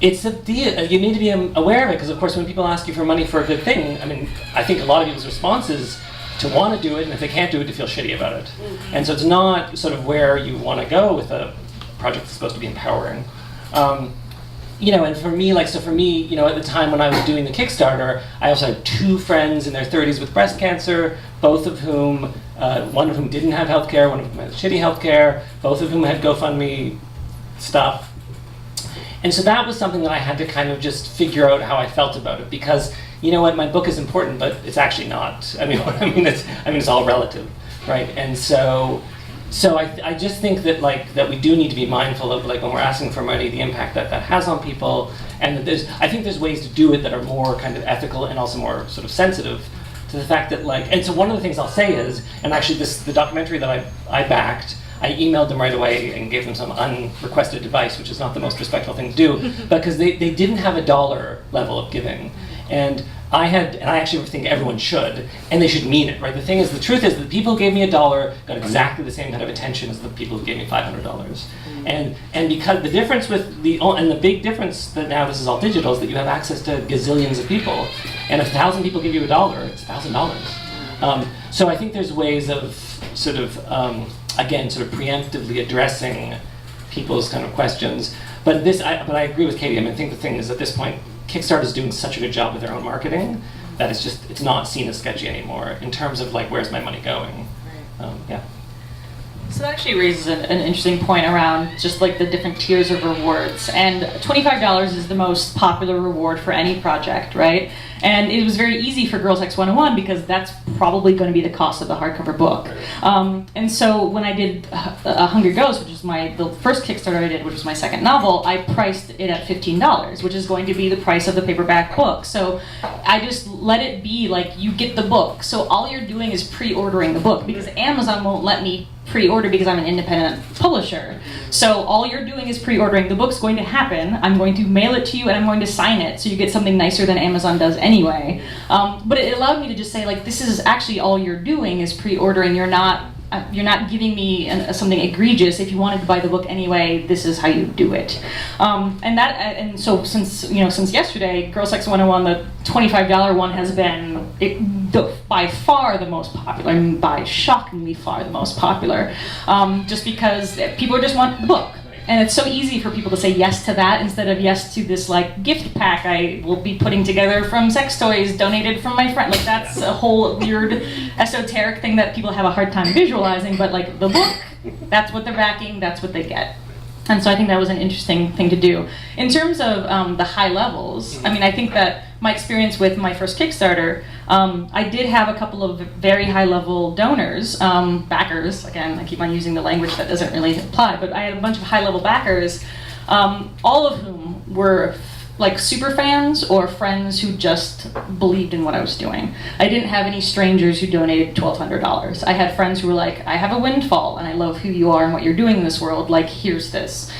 S2: it's a deal. You need to be aware of it, because of course when people ask you for money for a good thing, I think a lot of people's response is to want to do it, and if they can't do it, to feel shitty about it. And so it's not sort of where you want to go with a project that's supposed to be empowering. And for me, at the time when I was doing the Kickstarter, I also had two friends in their 30s with breast cancer, both of whom, one of whom didn't have healthcare, one of whom had shitty healthcare, both of whom had GoFundMe stuff. And so that was something that I had to kind of just figure out how I felt about it, because my book is important, but it's actually not. It's all relative, right? And so So I just think that that we do need to be mindful of when we're asking for money, the impact that has on people, and that I think there's ways to do it that are more kind of ethical and also more sort of sensitive to the fact that and so one of the things I'll say is, and actually the documentary that I backed, I emailed them right away and gave them some unrequested advice, which is not the most respectful thing to do, because they didn't have a dollar level of giving. And I actually think everyone should, and they should mean it, right? The truth is that the people who gave me $1 got exactly the same kind of attention as the people who gave me $500. And because the difference with the big difference that now this is all digital is that you have access to gazillions of people, and if 1,000 people give you $1, it's $1,000. So I think there's ways of sort of preemptively addressing people's kind of questions. But I agree with Katie. I think the thing is, at this point, Kickstarter is doing such a good job with their own marketing that it's not seen as sketchy anymore in terms of where's my money going. Yeah.
S1: So that actually raises an interesting point around just the different tiers of rewards. And $25 is the most popular reward for any project, right? And it was very easy for Girl Sex 101 because that's probably going to be the cost of the hardcover book. And so when I did Hungry Ghost, which is the first Kickstarter I did, which was my second novel, I priced it at $15, which is going to be the price of the paperback book. So I just let it be you get the book. So all you're doing is pre-ordering the book, because Amazon won't let me pre-order because I'm an independent publisher. So all you're doing is pre-ordering. The book's going to happen. I'm going to mail it to you and I'm going to sign it, so you get something nicer than Amazon does anyway. But it allowed me to just say this is actually all you're doing is pre-ordering. You're not giving me something egregious. If you wanted to buy the book anyway, this is how you do it. And so since yesterday, Girl Sex 101, the $25 one has been by far the most popular, and by shockingly far the most popular, just because people just want the book. And it's so easy for people to say yes to that instead of yes to this gift pack I will be putting together from sex toys donated from my friend. That's a whole weird esoteric thing that people have a hard time visualizing, but the book, that's what they're backing, that's what they get. And so I think that was an interesting thing to do. In terms of the high levels, I think that my experience with my first Kickstarter, I did have a couple of very high-level donors, backers. Again, I keep on using the language that doesn't really apply, but I had a bunch of high-level backers, all of whom were super fans or friends who just believed in what I was doing. I didn't have any strangers who donated $1,200. I had friends who were I have a windfall and I love who you are and what you're doing in this world, here's this.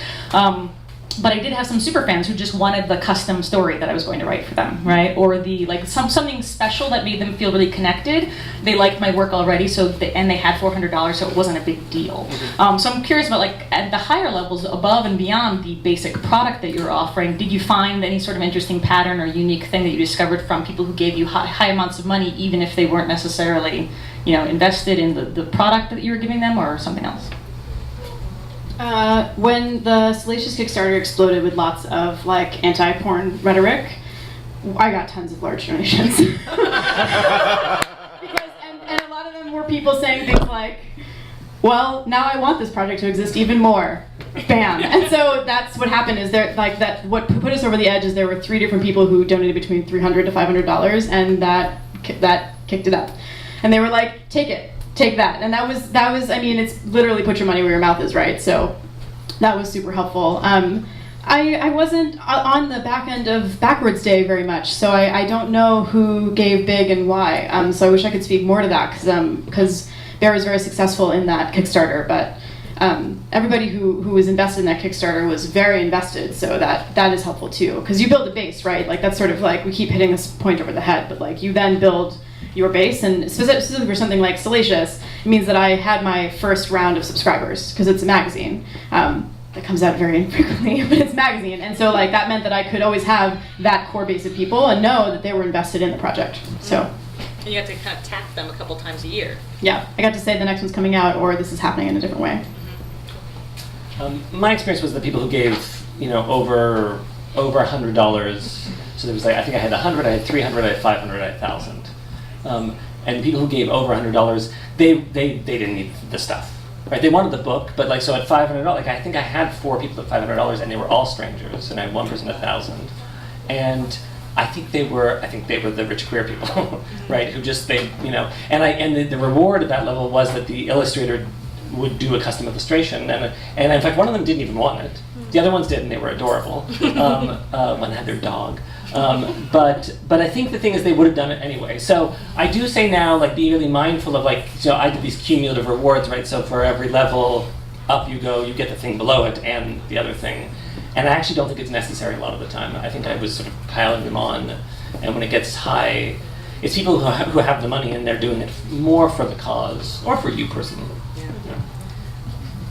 S1: But I did have some super fans who just wanted the custom story that I was going to write for them, right? Or the something special that made them feel really connected. They liked my work already, and they had $400, so it wasn't a big deal. So I'm curious about at the higher levels, above and beyond the basic product that you're offering, did you find any sort of interesting pattern or unique thing that you discovered from people who gave you high amounts of money, even if they weren't necessarily, invested in the product that you were giving them or something else?
S4: When the Salacious Kickstarter exploded with lots of anti-porn rhetoric, I got tons of large donations. And a lot of them were people saying things well, now I want this project to exist even more. Bam. And so that's what happened is what put us over the edge is there were 3 different people who donated between $300 to $500, and that kicked it up. And they were take it. Take that. And that was it's literally put your money where your mouth is, right? So that was super helpful. I wasn't on the back end of Backwards Day very much, so I don't know who gave big and why. So I wish I could speak more to that, because Bear was very successful in that Kickstarter, but everybody who was invested in that Kickstarter was very invested, so that is helpful too. Because you build a base, right? That's sort of we keep hitting this point over the head, but you then build your base, and specifically for something like Salacious, it means that I had my first round of subscribers, because it's a magazine that comes out very infrequently, but it's a magazine, and so that meant that I could always have that core base of people and know that they were invested in the project. So
S5: And you have to kind of tap them a couple times a year.
S4: yeah, I got to say the next one's coming out, or this is happening in a different way.
S2: My experience was the people who gave over $100. So there was I think I had 100, I had 300, I had 500, I had 1,000. And people who gave over $100, they didn't need the stuff, right? They wanted the book, but so at $500, I think I had 4 people at $500, and they were all strangers, and I had one person at 1,000, and I think they were the rich queer people, right? Who just and the reward at that level was that the illustrator would do a custom illustration, and in fact one of them didn't even want it. The other ones did, and they were adorable. One had their dog. But I think the thing is they would have done it anyway. So I do say now, like, be really mindful of, like, so I did these cumulative rewards, right? So for every level up you go, you get the thing below it and the other thing. And I actually don't think it's necessary a lot of the time. I think I was sort of piling them on, and when it gets high, it's people who have the money and they're doing it more for the cause or for you personally.
S3: Yeah.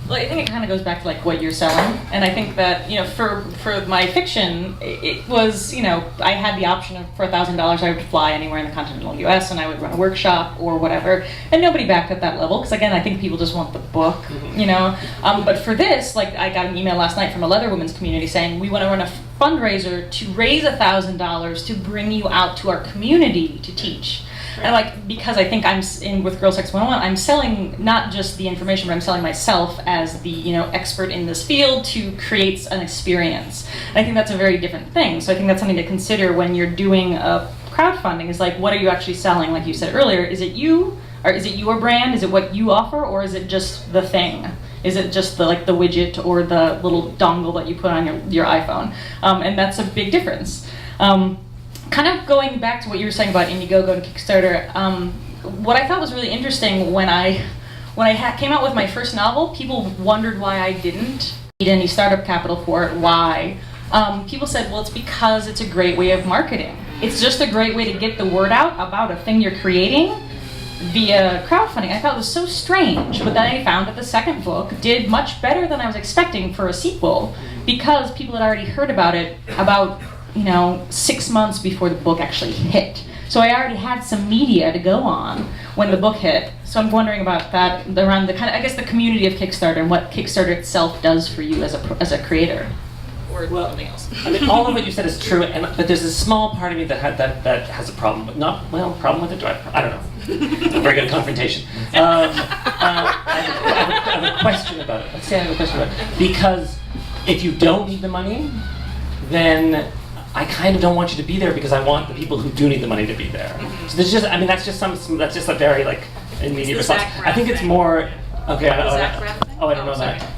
S1: Well, I think it kind of goes back to like what you're selling, and I think that, you know, for my fiction, it was, you know, I had the option of for $1,000 I would fly anywhere in the continental U.S. and I would run a workshop or whatever, and nobody backed at that level because again I think people just want the book, you know. But for this, like, I got an email last night from a leather women's community saying we want to run a fundraiser to raise $1,000 to bring you out to our community to teach. And like, because I think I'm in with Girl Sex 101, I'm selling not just the information, but I'm selling myself as the, you know, expert in this field to create an experience. And I think that's a very different thing. So I think that's something to consider when you're doing a crowdfunding, is like, what are you actually selling? Like you said earlier, is it you, or is it your brand? Is it what you offer, or is it just the thing? Is it just the, like, the widget or the little dongle that you put on your iPhone? And that's a big difference. Kind of going back to what you were saying about Indiegogo and Kickstarter, what I thought was really interesting when I came out with my first novel, people wondered why I didn't need any startup capital for it. Why? People said, well, it's because it's a great way of marketing. It's just a great way to get the word out about a thing you're creating via crowdfunding. I thought it was so strange, but then I found that the second book did much better than I was expecting for a sequel, because people had already heard about it about, you know, 6 months before the book actually hit. So I already had some media to go on when the book hit. So I'm wondering about that around the kind of, I guess, the community of Kickstarter and what Kickstarter itself does for you as a creator.
S5: Or something else.
S2: I mean, all of what you said is true, but there's a small part of me that has a problem with, problem with it. I don't know. It's a very good confrontation. I have a question about it. Let's say I have a question about it. Because if you don't need the money, then I kind of don't want you to be there, because I want the people who do need the money to be there. So there's just, I mean, that's just a very, like, immediate response. I think it's more, okay, I don't know that.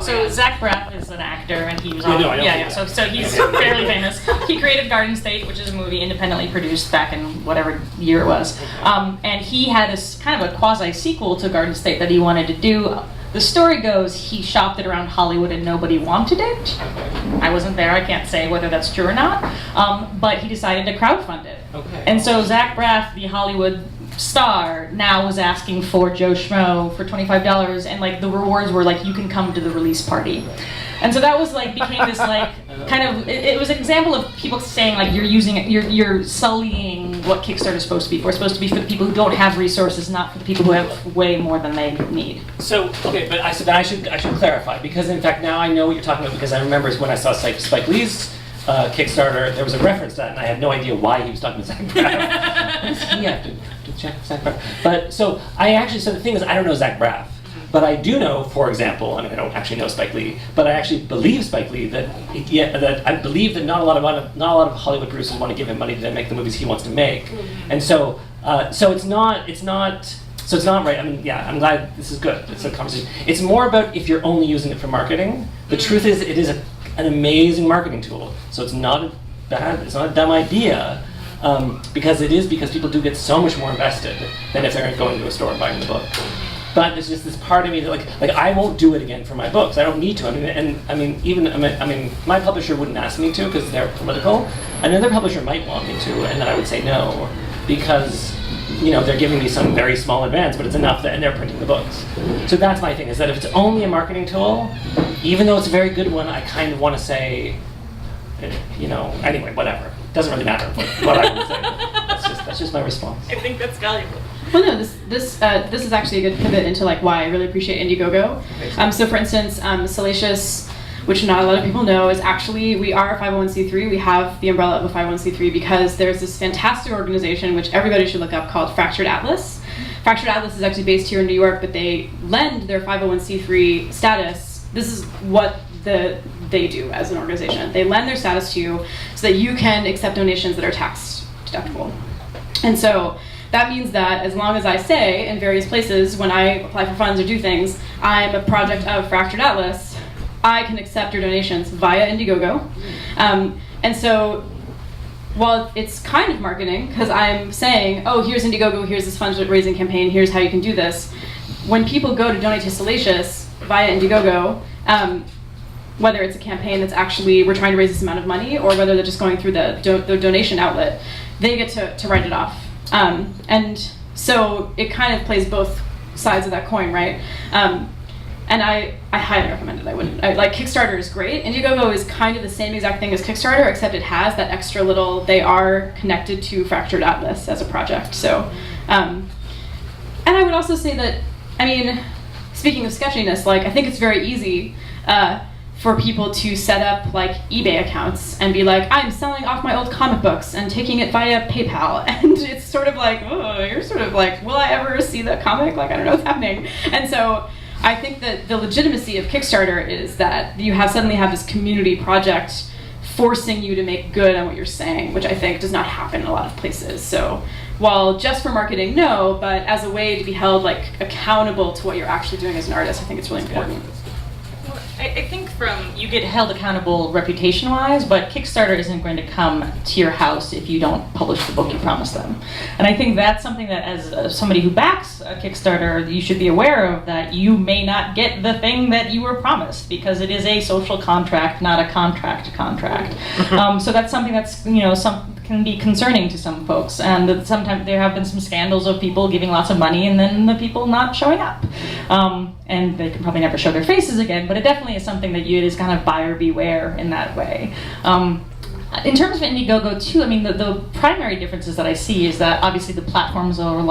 S1: So Zach Braff is an actor, and he was on.
S2: No, I don't
S1: yeah. So he's fairly famous. He created Garden State, which is a movie independently produced back in whatever year it was, and he had this kind of a quasi sequel to Garden State that he wanted to do. The story goes he shopped it around Hollywood and nobody wanted it. I wasn't there, I can't say whether that's true or not, but he decided to crowdfund it.
S2: Okay.
S1: And so Zach Braff, the Hollywood star, now was asking for Joe Schmo for $25, and like the rewards were like, you can come to the release party. And so that was like, became this like, kind of, it was an example of people saying like, you're using it, you're sullying what Kickstarter is supposed to be for. It's supposed to be for the people who don't have resources, not for the people who have way more than they need.
S2: So, okay, but I should clarify, because in fact now I know what you're talking about, because I remember when I saw Spike Lee's Kickstarter, there was a reference to that, and I had no idea why he was talking to Zach Braff. What does he have to check Zach Braff? But so the thing is, I don't know Zach Braff. But I do know, for example, I mean, I don't actually know Spike Lee, but I actually believe Spike Lee that I believe that not a lot of Hollywood producers want to give him money to make the movies he wants to make, and so it's not right. I mean, yeah, I'm glad this is good. It's a conversation. It's more about if you're only using it for marketing. The truth is, it is an amazing marketing tool. So it's not a dumb idea, because people do get so much more invested than if they're going to a store and buying the book. But there's just this part of me that like I won't do it again for my books. I don't need to. I mean, my publisher wouldn't ask me to because they're political. Another publisher might want me to, and then I would say no, because, you know, they're giving me some very small advance, but it's enough and they're printing the books. So that's my thing, is that if it's only a marketing tool, even though it's a very good one, I kind of want to say, you know, anyway, whatever. It doesn't really matter what I would say. That's just my response.
S5: I think that's valuable.
S4: Well, no, this is actually a good pivot into like why I really appreciate Indiegogo. So for instance, Salacious, which not a lot of people know, is actually, we are a 501c3. We have the umbrella of a 501c3 because there's this fantastic organization which everybody should look up called Fractured Atlas. Fractured Atlas is actually based here in New York, but they lend their 501c3 status. This is what they do as an organization. They lend their status to you so that you can accept donations that are tax deductible. And so that means that as long as I say in various places when I apply for funds or do things, I'm a project of Fractured Atlas, I can accept your donations via Indiegogo. And so while it's kind of marketing, because I'm saying, oh, here's Indiegogo, here's this fundraising campaign, here's how you can do this, when people go to donate to Salacious via Indiegogo, whether it's a campaign that's actually, we're trying to raise this amount of money, or whether they're just going through the donation outlet, they get to write it off. And so it kind of plays both sides of that coin, right? And I highly recommend it. Like Kickstarter is great. Indiegogo is kind of the same exact thing as Kickstarter, except it has that extra little, they are connected to Fractured Atlas as a project. So, and I would also say that, I mean, speaking of sketchiness, like I think it's very easy for people to set up like eBay accounts and be like, I'm selling off my old comic books and taking it via PayPal. And it's sort of like, oh, you're sort of like, will I ever see the comic? Like, I don't know what's happening. And so I think that the legitimacy of Kickstarter is that you suddenly have this community project forcing you to make good on what you're saying, which I think does not happen in a lot of places. So while just for marketing, no, but as a way to be held like accountable to what you're actually doing as an artist, I think it's really important.
S1: I think you get held accountable reputation-wise, but Kickstarter isn't going to come to your house if you don't publish the book you promised them. And I think that's something that as somebody who backs a Kickstarter, you should be aware of, that you may not get the thing that you were promised, because it is a social contract, not a contract. So that's something that's, can be concerning to some folks, and that sometimes there have been some scandals of people giving lots of money and then the people not showing up. And they can probably never show their faces again, but it definitely is something that it is kind of buyer beware in that way. In terms of Indiegogo too, I mean, the primary differences that I see is that obviously the platforms are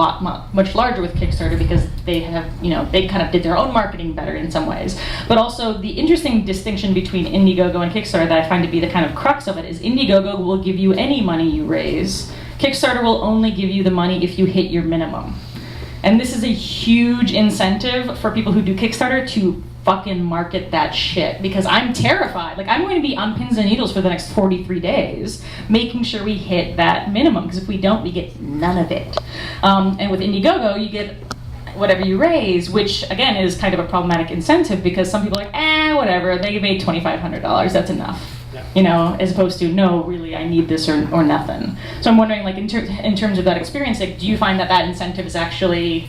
S1: much larger with Kickstarter because they have, they kind of did their own marketing better in some ways. But also the interesting distinction between Indiegogo and Kickstarter that I find to be the kind of crux of it is Indiegogo will give you any money you raise. Kickstarter will only give you the money if you hit your minimum. And this is a huge incentive for people who do Kickstarter to fucking market that shit, because I'm terrified. Like, I'm going to be on pins and needles for the next 43 days, making sure we hit that minimum, because if we don't, we get none of it. And with Indiegogo, you get whatever you raise, which again is kind of a problematic incentive, because some people are like, whatever, they made $2,500, that's enough. Yeah. As opposed to, no, really, I need this or nothing. So I'm wondering, like, in terms of that experience, like, do you find that incentive is actually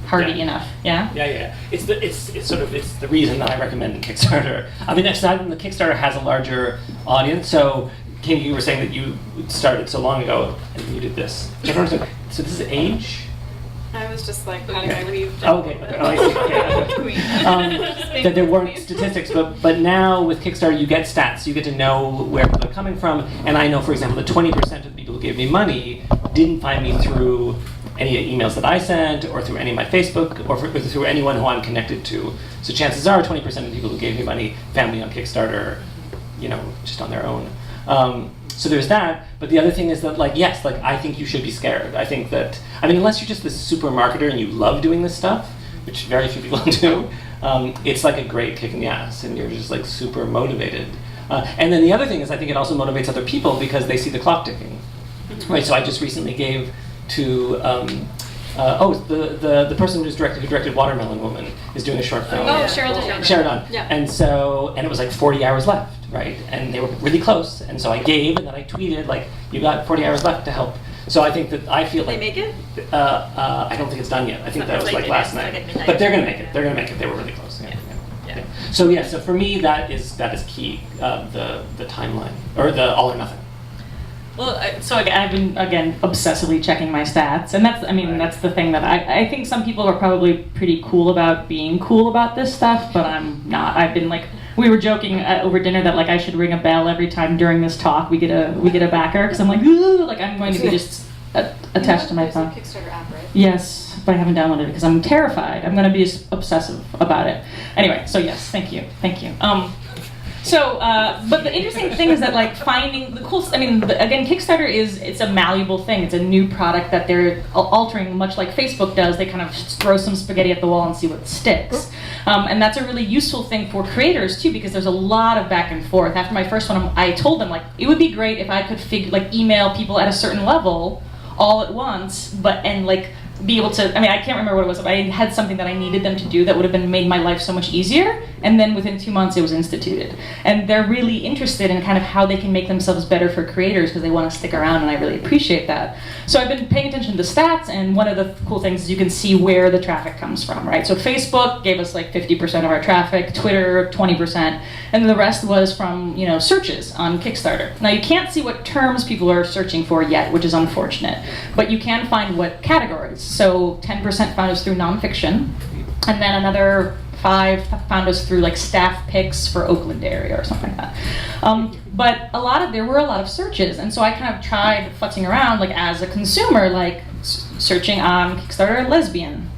S1: hardy enough? Yeah.
S2: Yeah. It's the reason that I recommend Kickstarter. I mean, aside from the Kickstarter has a larger audience. So, Katie, you were saying that you started so long ago and you did this. So this is age.
S5: I was just like patting my leave.
S2: Oh, okay. I see. That there weren't statistics, but now with Kickstarter you get stats. You get to know where people are coming from. And I know, for example, that 20% of the people who gave me money didn't find me through any emails that I sent, or through any of my Facebook, or through anyone who I'm connected to. So chances are 20% of the people who gave me money found me on Kickstarter, just on their own. So there's that, but the other thing is that, yes, I think you should be scared. I think that, unless you're just this super marketer and you love doing this stuff, which very few people do, it's like a great kick in the ass, and you're just super motivated. And then the other thing is, I think it also motivates other people because they see the clock ticking. Right, so I just recently gave to, the person who directed Watermelon Woman is doing a short film.
S5: Oh, Cheryl
S2: Sheridan.
S5: Yeah.
S2: And it was 40 hours left, right? And they were really close. And so I gave, and then I tweeted, you got 40 hours left to help. So I think that I feel
S5: Did they make it?
S2: I don't think it's done yet. I think that was last night. But they're gonna make it. They're gonna make it. They were really close. Yeah. So for me that is key. The timeline, or the all or nothing.
S1: Well, so I've been, again, obsessively checking my stats, and that's the thing that I think some people are probably pretty cool about being cool about this stuff, but I'm not. I've been we were joking over dinner that I should ring a bell every time during this talk we get a backer, because I'm ooh, I'm going to be just attached to my phone.
S5: There's a Kickstarter app, right?
S1: Yes, but I haven't downloaded it because I'm terrified. I'm going to be just obsessive about it. Anyway, so yes, thank you. But the interesting thing is that finding the cool, again, Kickstarter it's a malleable thing. It's a new product that they're altering, much like Facebook does. They kind of throw some spaghetti at the wall and see what sticks. And that's a really useful thing for creators too, because there's a lot of back and forth. After my first one, I told them it would be great if I could email people at a certain level all at once, and like be able to, I mean, I can't remember what it was, but I had something that I needed them to do that would have made my life so much easier, and then within 2 months it was instituted. And they're really interested in kind of how they can make themselves better for creators because they want to stick around, and I really appreciate that. So I've been paying attention to the stats, and one of the cool things is you can see where the traffic comes from, right? So Facebook gave us like 50% of our traffic, Twitter 20%, and then the rest was from, you know, searches on Kickstarter. Now you can't see what terms people are searching for yet, which is unfortunate, but you can find what categories. So 10% found us through nonfiction, and then another 5 found us through like staff picks for Oakland area or something like that. But there were a lot of searches, and so I kind of tried futzing around like as a consumer, like searching on Kickstarter lesbian,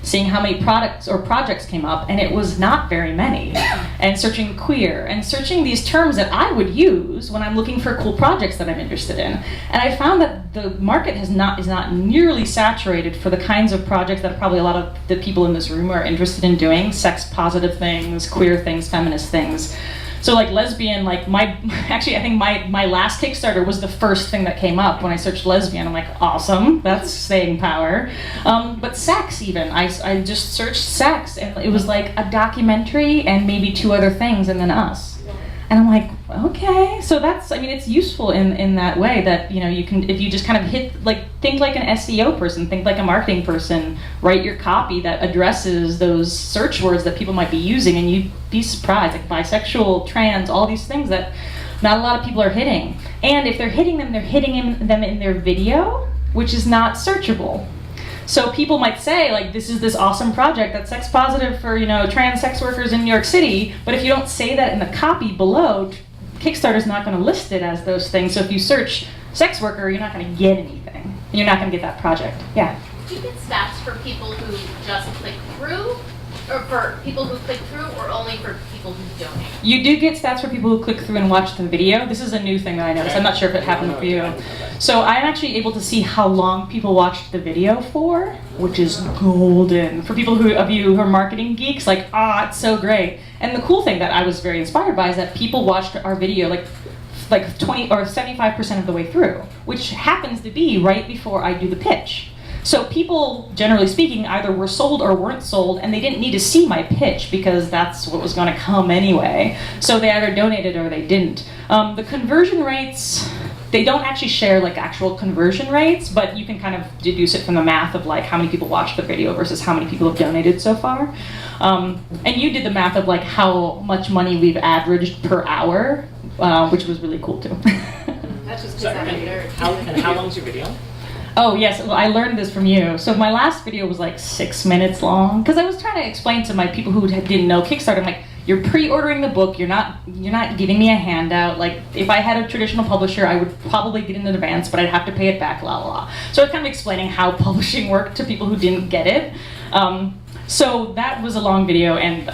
S1: seeing how many products or projects came up, and it was not very many. And searching queer, and searching these terms that I would use when I'm looking for cool projects that I'm interested in. And I found that the market is not nearly saturated for the kinds of projects that probably a lot of the people in this room are interested in doing, sex positive things, queer things, feminist things. So like lesbian, like I think my last Kickstarter was the first thing that came up when I searched lesbian. I'm like, awesome, that's staying power. But sex even, I just searched sex, and it was like a documentary and maybe 2 other things and then us. And I'm like, okay, so that's, I mean, it's useful in that way that, you know, you can, if you just kind of think like an SEO person, think like a marketing person, write your copy that addresses those search words that people might be using, and you'd be surprised, like bisexual, trans, all these things that not a lot of people are hitting. And if they're hitting them, they're hitting them in their video, which is not searchable. So people might say, like, this is this awesome project that's sex positive for, you know, trans sex workers in New York City, but if you don't say that in the copy below, Kickstarter's not going to list it as those things. So if you search sex worker, you're not going to get anything. You're not going to get that project. Yeah?
S6: Do you get stats for people who just click through? Or for people who click through, or only for people who donate?
S1: You do get stats for people who click through and watch the video. This is a new thing that I noticed. I'm not sure if it happened for you. So I'm actually able to see how long people watched the video for, which is golden. For people of you who are marketing geeks, like, it's so great. And the cool thing that I was very inspired by is that people watched our video like 20 or 75% of the way through, which happens to be right before I do the pitch. So people, generally speaking, either were sold or weren't sold, and they didn't need to see my pitch because that's what was going to come anyway. So they either donated or they didn't. The conversion rates, they don't actually share like actual conversion rates, but you can kind of deduce it from the math of like how many people watched the video versus how many people have donated so far. And you did the math of like how much money we've averaged per hour, which was really cool too.
S5: That's just because I'm a nerd.
S2: How long's your video?
S1: Oh yes, well, I learned this from you. So my last video was like 6 minutes long because I was trying to explain to my people who didn't know Kickstarter. I'm like, you're pre-ordering the book. You're not giving me a handout. Like if I had a traditional publisher, I would probably get it in advance, but I'd have to pay it back. La la la. So I was kind of explaining how publishing worked to people who didn't get it. So that was a long video, and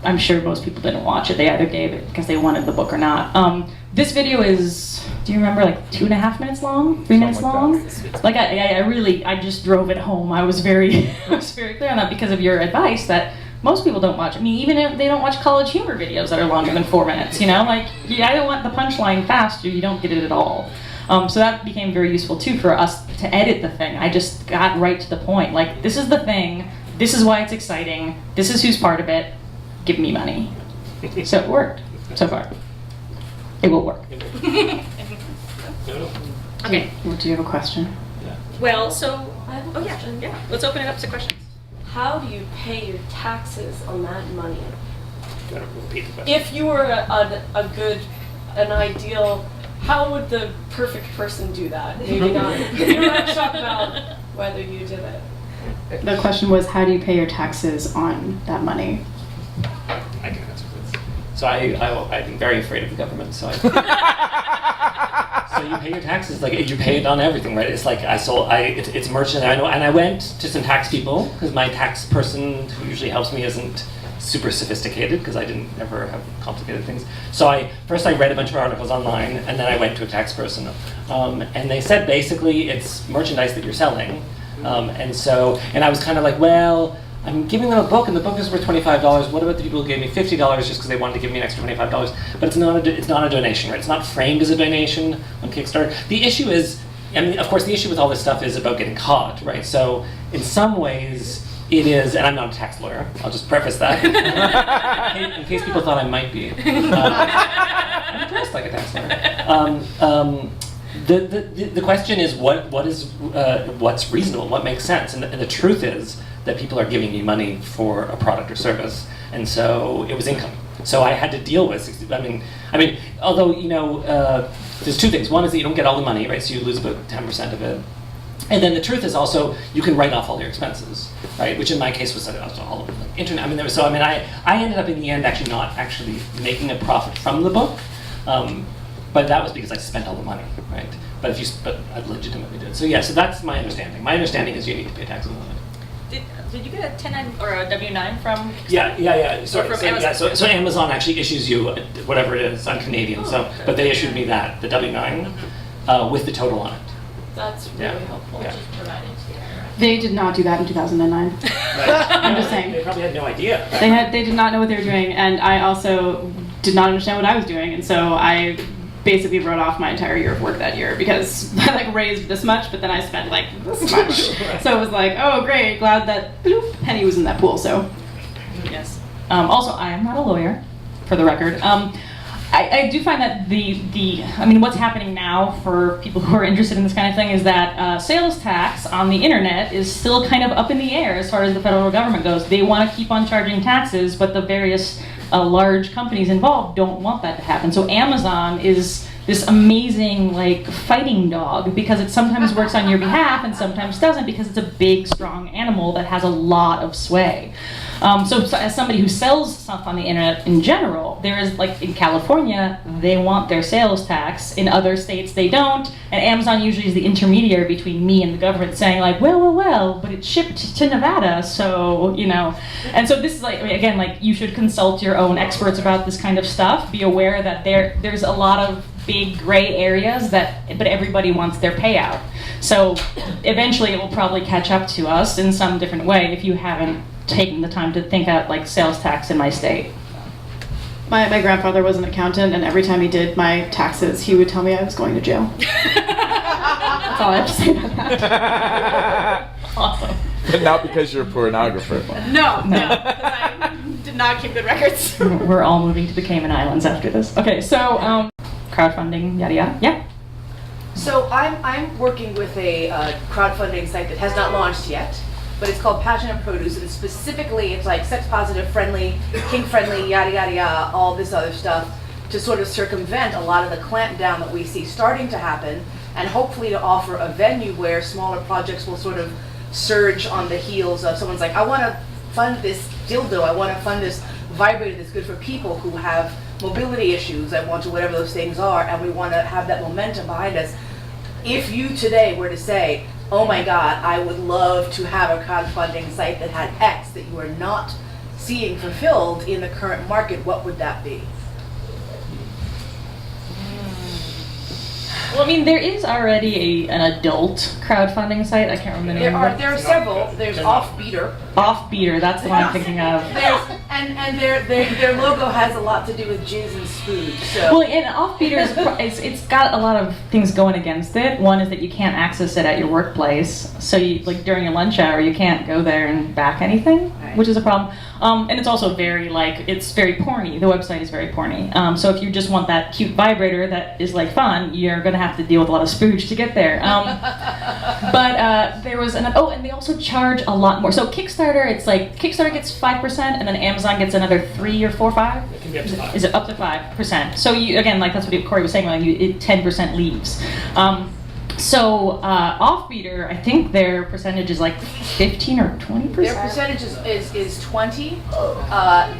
S1: I'm sure most people didn't watch it. They either gave it because they wanted the book or not. This video is, do you remember, like 2.5 minutes long, 3 minutes long? Like I just drove it home. I was very clear on that because of your advice that most people don't watch. I mean, even if they don't watch college humor videos that are longer than 4 minutes, you know? Like, you either want the punchline fast or you don't get it at all. So that became very useful too for us to edit the thing. I just got right to the point. Like, this is the thing. This is why it's exciting. This is who's part of it. Give me money. So it worked so far. It will work.
S4: Okay. Do you have a question?
S1: Well, so,
S7: I have a question.
S1: yeah. Let's open it up to questions.
S7: How do you pay your taxes on that money?
S2: Do you want to repeat the question?
S7: If you were an ideal, how would the perfect person do that? Maybe not. You don't have to talk about whether you did it.
S4: The question was, how do you pay your taxes on that money?
S2: I can answer this. So I'm very afraid of the government. So so you pay your taxes, like you pay it on everything, right? It's like it's merchant. And I went to some tax people because my tax person who usually helps me isn't super sophisticated because I didn't ever have complicated things. So first I read a bunch of articles online, and then I went to a tax person, and they said basically it's merchandise that you're selling, and I was kind of like, well, I'm giving them a book, and the book is worth $25. What about the people who gave me $50 just because they wanted to give me an extra $25? But it's not a donation, right? It's not framed as a donation on Kickstarter. The issue is I mean, of course, the issue with all this stuff is about getting caught, right? So in some ways, it is, and I'm not a tax lawyer, I'll just preface that, in case people thought I might be. I'm dressed like a tax lawyer. The question is what's reasonable, what makes sense, and the truth is that people are giving me money for a product or service, and so it was income. So I had to deal with. I mean, although there's two things. One is that you don't get all the money, right? So you lose about 10% of it. And then the truth is also you can write off all your expenses, right? Which in my case was all of the internet. I ended up in the end actually not actually making a profit from the book, but that was because I spent all the money, right? But I legitimately did. So yeah, so that's my understanding. My understanding is you need to pay taxes on it.
S1: Did you get a 1099 or a W-9 from
S2: Kickstarter? Yeah.
S1: From Amazon?
S2: So Amazon actually issues you whatever it is. I'm Canadian, but they issued me the W-9 with the total on it.
S7: That's really helpful.
S2: Yeah.
S4: They did not do that in 2009. I'm just saying.
S2: They probably had no idea.
S4: They did not know what they were doing, and I also did not understand what I was doing, and so I basically wrote off my entire year of work that year because I raised this much, but then I spent this much. So it was like, oh great, glad that bloop, penny was in that pool. So
S1: yes. Also, I am not a lawyer, for the record. I do find that what's happening now for people who are interested in this kind of thing is that sales tax on the internet is still kind of up in the air as far as the federal government goes. They want to keep on charging taxes, but the various large companies involved don't want that to happen. So Amazon is this amazing fighting dog because it sometimes works on your behalf and sometimes doesn't because it's a big, strong animal that has a lot of sway. So as somebody who sells stuff on the internet in general, there is, in California, they want their sales tax. In other states, they don't. And Amazon usually is the intermediary between me and the government saying well, but it's shipped to Nevada, so, And so this is you should consult your own experts about this kind of stuff. Be aware that there's a lot of big gray areas but everybody wants their payout. So eventually it will probably catch up to us in some different way if you haven't taken the time to think out sales tax in my state.
S4: My grandfather was an accountant, and every time he did my taxes, he would tell me I was going to jail. That's all I have to say about that.
S1: Awesome.
S8: But not because you're a pornographer.
S5: No, because I did not keep good records.
S1: We're all moving to the Cayman Islands after this. Okay, so crowdfunding, yada yada. Yeah.
S9: So I'm working with a crowdfunding site that has not launched yet, but it's called Passionate Produce, and specifically it's sex positive friendly, kink friendly, yada yada yada, all this other stuff to sort of circumvent a lot of the clampdown that we see starting to happen, and hopefully to offer a venue where smaller projects will sort of surge on the heels of someone's I want to fund this dildo, I want to fund this vibrator that's good for people who have mobility issues, I want to whatever those things are, and we want to have that momentum behind us. If you today were to say, oh my God, I would love to have a crowdfunding site that had X that you are not seeing fulfilled in the current market, what would that be?
S1: Well, there is already an adult crowdfunding site. I can't remember the name.
S9: There are several. There's Offbeater.
S1: Offbeater, that's the one I'm thinking of.
S9: And their logo has a lot to do with jizz and spooge. So.
S1: Well, and Offbeater it's got a lot of things going against it. One is that you can't access it at your workplace. So you during your lunch hour, you can't go there and back anything, which is a problem. And it's also very it's very porny. The website is very porny. So if you just want that cute vibrator that is fun, you're gonna have to deal with a lot of spooge to get there. But there was and they also charge a lot more. So Kickstarter, it's Kickstarter gets 5%, and then Amazon gets another 3 or 4 or 5.
S2: It can be up to 5.
S1: Is it up to 5%? So you again, that's what Cory was saying. 10% leaves. So Offbeater, I think their percentage is 15 or 20%.
S9: Their percentage is 20.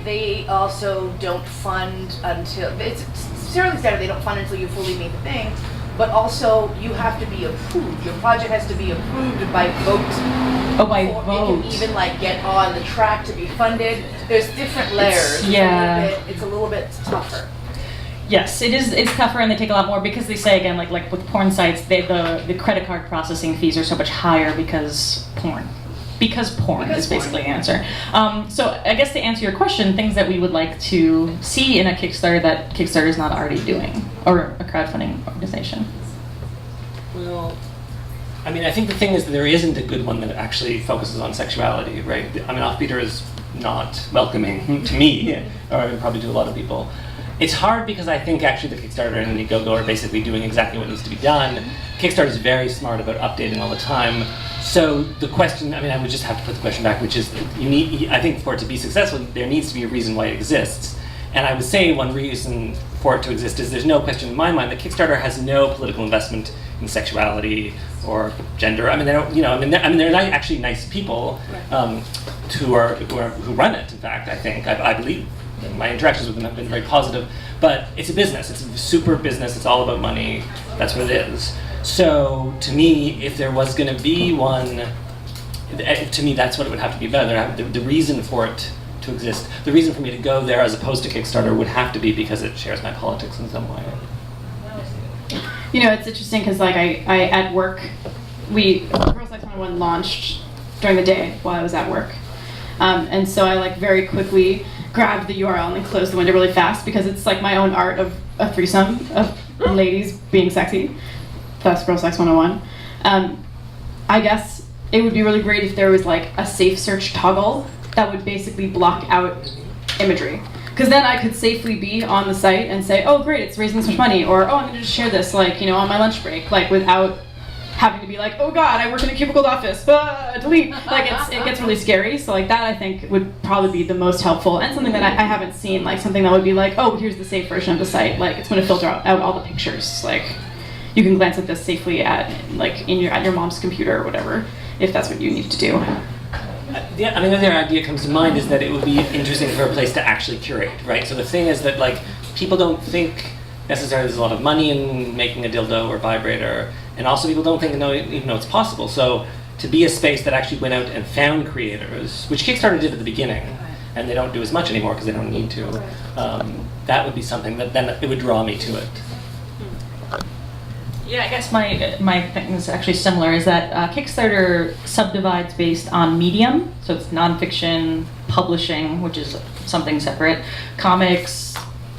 S9: They also don't fund until it's fairly standard. They don't fund until you fully meet the thing. But also, you have to be approved. Your project has to be approved by vote.
S1: Oh, by vote.
S9: It can even get on the track to be funded. There's different layers. It's a little bit tougher.
S1: Yes, it is. It's tougher, and they take a lot more because they say again, like with porn sites, the credit card processing fees are so much higher because porn. Because porn is basically the answer. So I guess to answer your question, things that we would like to see in a Kickstarter that Kickstarter is not already doing, or a crowdfunding organization.
S2: Well, I mean, I think the thing is that there isn't a good one that actually focuses on sexuality, right? I mean, Offbeater is not welcoming to me, or probably to a lot of people. It's hard because I think actually the Kickstarter and the Indiegogo are basically doing exactly what needs to be done. Kickstarter is very smart about updating all the time. So the question, I mean, I would just have to put the question back, which is, I think for it to be successful, there needs to be a reason why it exists. And I would say one reason for it to exist is there's no question in my mind that Kickstarter has no political investment in sexuality or gender. I mean, they don't, they're actually nice people who run it. In fact, I think I believe my interactions with them have been very positive. But it's a business. It's a super business. It's all about money. That's what it is. So to me, if there was going to be one, to me that's what it would have to be about. The reason for it to exist, the reason for me to go there as opposed to Kickstarter would have to be because it shares my politics in some way.
S4: You know, it's interesting because like I at work, Girls Sex 101 launched during the day while I was at work. And so I like very quickly grabbed the URL and then closed the window really fast because it's like my own art of a threesome of ladies being sexy. That's Girls Sex 101. I guess it would be really great if there was like a safe search toggle that would basically block out imagery. Because then I could safely be on the site and say, oh great, it's raising this much money, or oh, I'm gonna just share this like, you know, on my lunch break, like without having to be like, oh god, I work in a cubicled office, delete. Like it gets really scary. So like that I think would probably be the most helpful, and something that I haven't seen, like something that would be like, oh, here's the safe version of the site, like it's gonna filter out all the pictures. Like you can glance at this safely at your mom's computer or whatever, if that's what you need to do.
S2: Yeah, I mean, the other idea comes to mind is that it would be interesting for a place to actually curate, right? So the thing is that like people don't think necessarily there's a lot of money in making a dildo or vibrator, and also people don't think even know it's possible. So to be a space that actually went out and found creators, which Kickstarter did at the beginning, and they don't do as much anymore because they don't need to, that would be something that then it would draw me to it.
S1: Yeah, I guess my thing is actually similar, is that Kickstarter subdivides based on medium, so it's nonfiction, publishing, which is something separate, comics,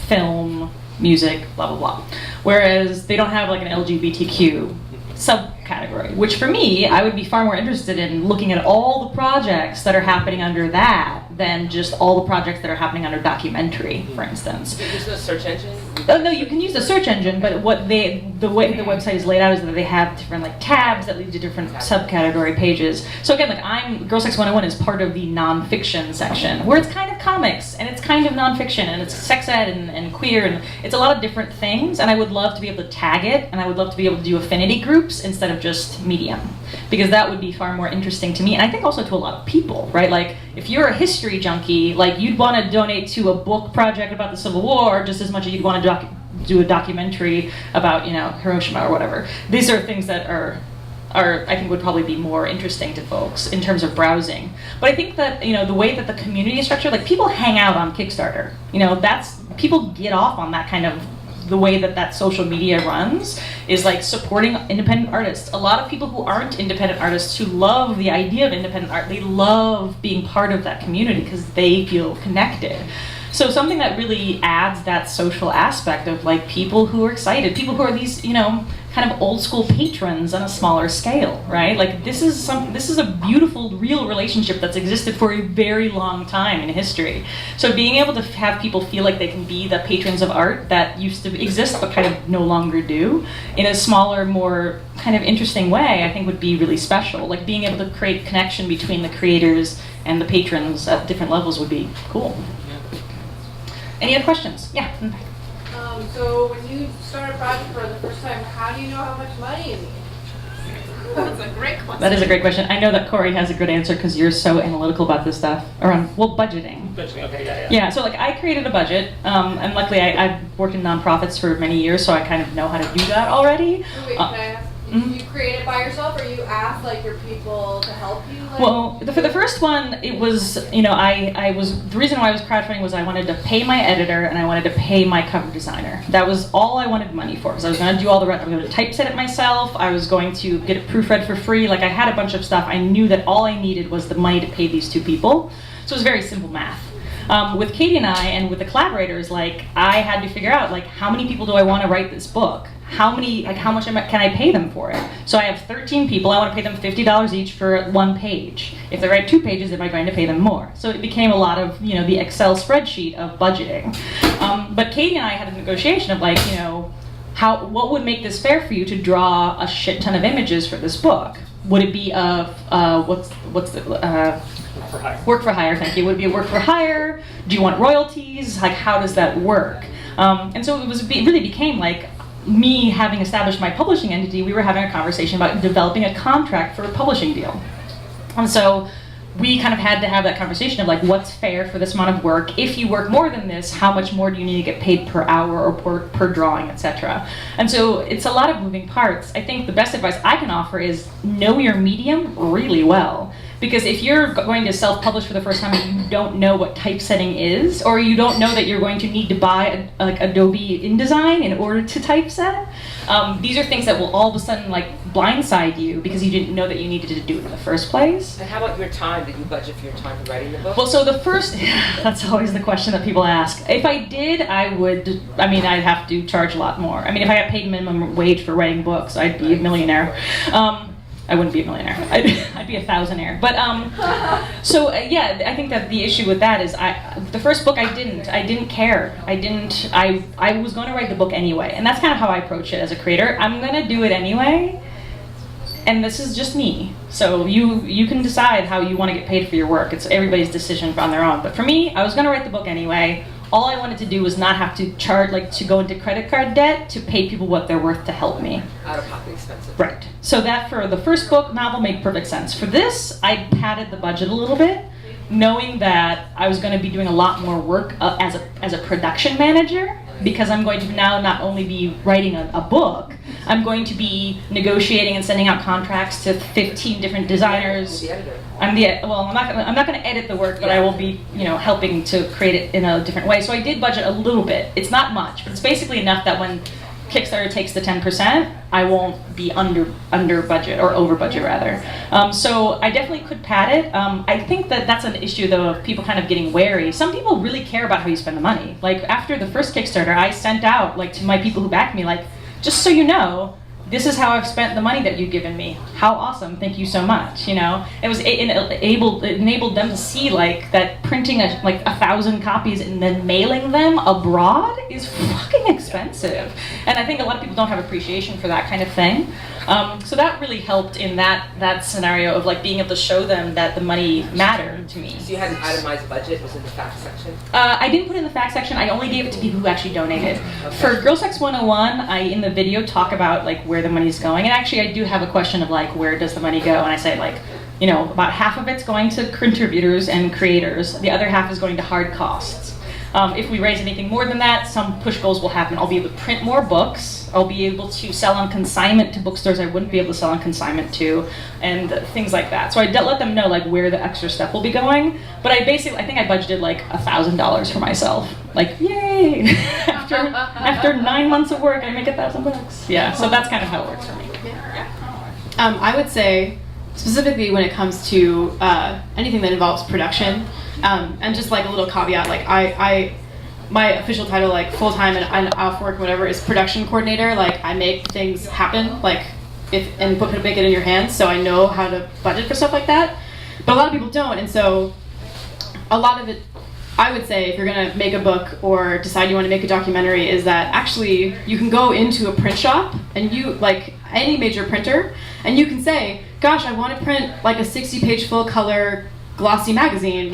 S1: film, music, blah, blah, blah. Whereas they don't have like an LGBTQ subcategory, which for me, I would be far more interested in looking at all the projects that are happening under that than just all the projects that are happening under documentary, for instance.
S3: You use the search engine?
S1: Oh, no, you can use the search engine, but the way the website is laid out is that they have different like tabs that lead to different subcategory pages. So again, like Girls Sex 101 is part of the nonfiction section, where it's kind of comics, and it's kind of nonfiction, and it's sex ed and queer, and it's a lot of different things, and I would love to be able to tag it, and I would love to be able to do affinity groups instead of just medium, because that would be far more interesting to me, and I think also to a lot of people, right? Like, if you're a history junkie, like you'd want to donate to a book project about the Civil War just as much as you'd want to do a documentary about, you know, Hiroshima or whatever. These are things that are I think would probably be more interesting to folks in terms of browsing. But I think that, you know, the way that the community is structured, like people hang out on Kickstarter. You know, people get off on that kind of, the way that social media runs is like supporting independent artists. A lot of people who aren't independent artists, who love the idea of independent art, they love being part of that community because they feel connected. So something that really adds that social aspect of like people who are excited, people who are these, you know, kind of old school patrons on a smaller scale, right? Like this is a beautiful, real relationship that's existed for a very long time in history. So being able to have people feel like they can be the patrons of art that used to exist but kind of no longer do, in a smaller, more kind of interesting way, I think would be really special. Like being able to create connection between the creators and the patrons at different levels would be cool. Any other questions? Yeah.
S5: So when you start a project for the first time, how do you know how much money you need? That's a great question.
S1: That is a great question. I know that Cory has a good answer because you're so analytical about this stuff around, well, budgeting.
S2: Budgeting, okay, yeah.
S1: Yeah, so like I created a budget, and luckily I've worked in nonprofits for many years, so I kind of know how to do that already.
S5: Wait, can I ask? You create it by yourself, or you ask like your people to help you? Like,
S1: well, for the first one, it was, you know, the reason why I was crowdfunding was I wanted to pay my editor and I wanted to pay my cover designer. That was all I wanted money for, because I was going to do all the rest. I was going to typeset it myself. I was going to get it proofread for free. Like I had a bunch of stuff. I knew that all I needed was the money to pay these two people. So it was very simple math. With Katie and I and with the collaborators, like I had to figure out like how many people do I want to write this book? how much can I pay them for it? So I have 13 people, I want to pay them $50 each for 1 page. If they write 2 pages, am I going to pay them more? So it became a lot of, the Excel spreadsheet of budgeting. But Katie and I had a negotiation of like, what would make this fair for you to draw a shit ton of images for this book? Would it be
S2: For hire.
S1: work for hire, thank you. Would it be a work for hire? Do you want royalties? Like, how does that work? And so it really became like me having established my publishing entity, we were having a conversation about developing a contract for a publishing deal. And so we kind of had to have that conversation of like, what's fair for this amount of work? If you work more than this, how much more do you need to get paid per hour or per drawing, etc. And so it's a lot of moving parts. I think the best advice I can offer is know your medium really well. Because if you're going to self-publish for the first time and you don't know what typesetting is, or you don't know that you're going to need to buy like Adobe InDesign in order to typeset, these are things that will all of a sudden like blindside you because you didn't know that you needed to do it in the first place.
S3: And how about your time? Did you budget for your time for writing the book?
S1: Well, so that's always the question that people ask. If I did, I'd have to charge a lot more. I mean, if I got paid minimum wage for writing books, I'd be a millionaire. I wouldn't be a millionaire. I'd be a thousandaire. But I think that the issue with that is the first book I didn't care. I was going to write the book anyway, and that's kind of how I approach it as a creator. I'm going to do it anyway, and this is just me. So you can decide how you want to get paid for your work. It's everybody's decision on their own. But for me, I was going to write the book anyway. All I wanted to do was not have to charge, to go into credit card debt to pay people what they're worth to help me.
S3: Out-of-pocket expenses.
S1: Right. So that for the first book novel made perfect sense. For this, I padded the budget a little bit, knowing that I was going to be doing a lot more work as a production manager, because I'm going to now not only be writing a book, I'm going to be negotiating and sending out contracts to 15 different designers.
S3: The editor.
S1: I'm not going to edit the work, but I will be, helping to create it in a different way. So I did budget a little bit. It's not much, but it's basically enough that when Kickstarter takes the 10%, I won't be under budget, or over budget rather. So I definitely could pad it. I think that's an issue though of people kind of getting wary. Some people really care about how you spend the money. Like after the first Kickstarter, I sent out to my people who backed me, just so you know, this is how I've spent the money that you've given me. How awesome! Thank you so much. It enabled them to see that printing 1,000 copies and then mailing them abroad is fucking expensive. And I think a lot of people don't have appreciation for that kind of thing. So that really helped in that scenario of being able to show them that the money mattered to me.
S3: So you had an itemized budget, was in the facts section?
S1: I didn't put it in the facts section. I only gave it to people who actually donated. Okay. For Girl Sex 101, I in the video talk about where the money's going. And actually I do have a question of where does the money go? And I say about half of it's going to contributors and creators. The other half is going to hard costs. If we raise anything more than that, some push goals will happen. I'll be able to print more books. I'll be able to sell on consignment to bookstores I wouldn't be able to sell on consignment to, and things like that. So I let them know where the extra stuff will be going. But I think I budgeted $1,000 for myself. Yay! after 9 months of work, I make $1,000. Yeah. So that's kind of how it works for me.
S4: I would say, specifically when it comes to anything that involves production, and just a little caveat, my official title, full-time and off work, whatever, is production coordinator. I make things happen, make it in your hands, so I know how to budget for stuff like that. But a lot of people don't, and so a lot of it, I would say, if you're gonna make a book or decide you want to make a documentary, is that actually you can go into a print shop and any major printer, and you can say, gosh, I want to print a 60-page full-color glossy magazine.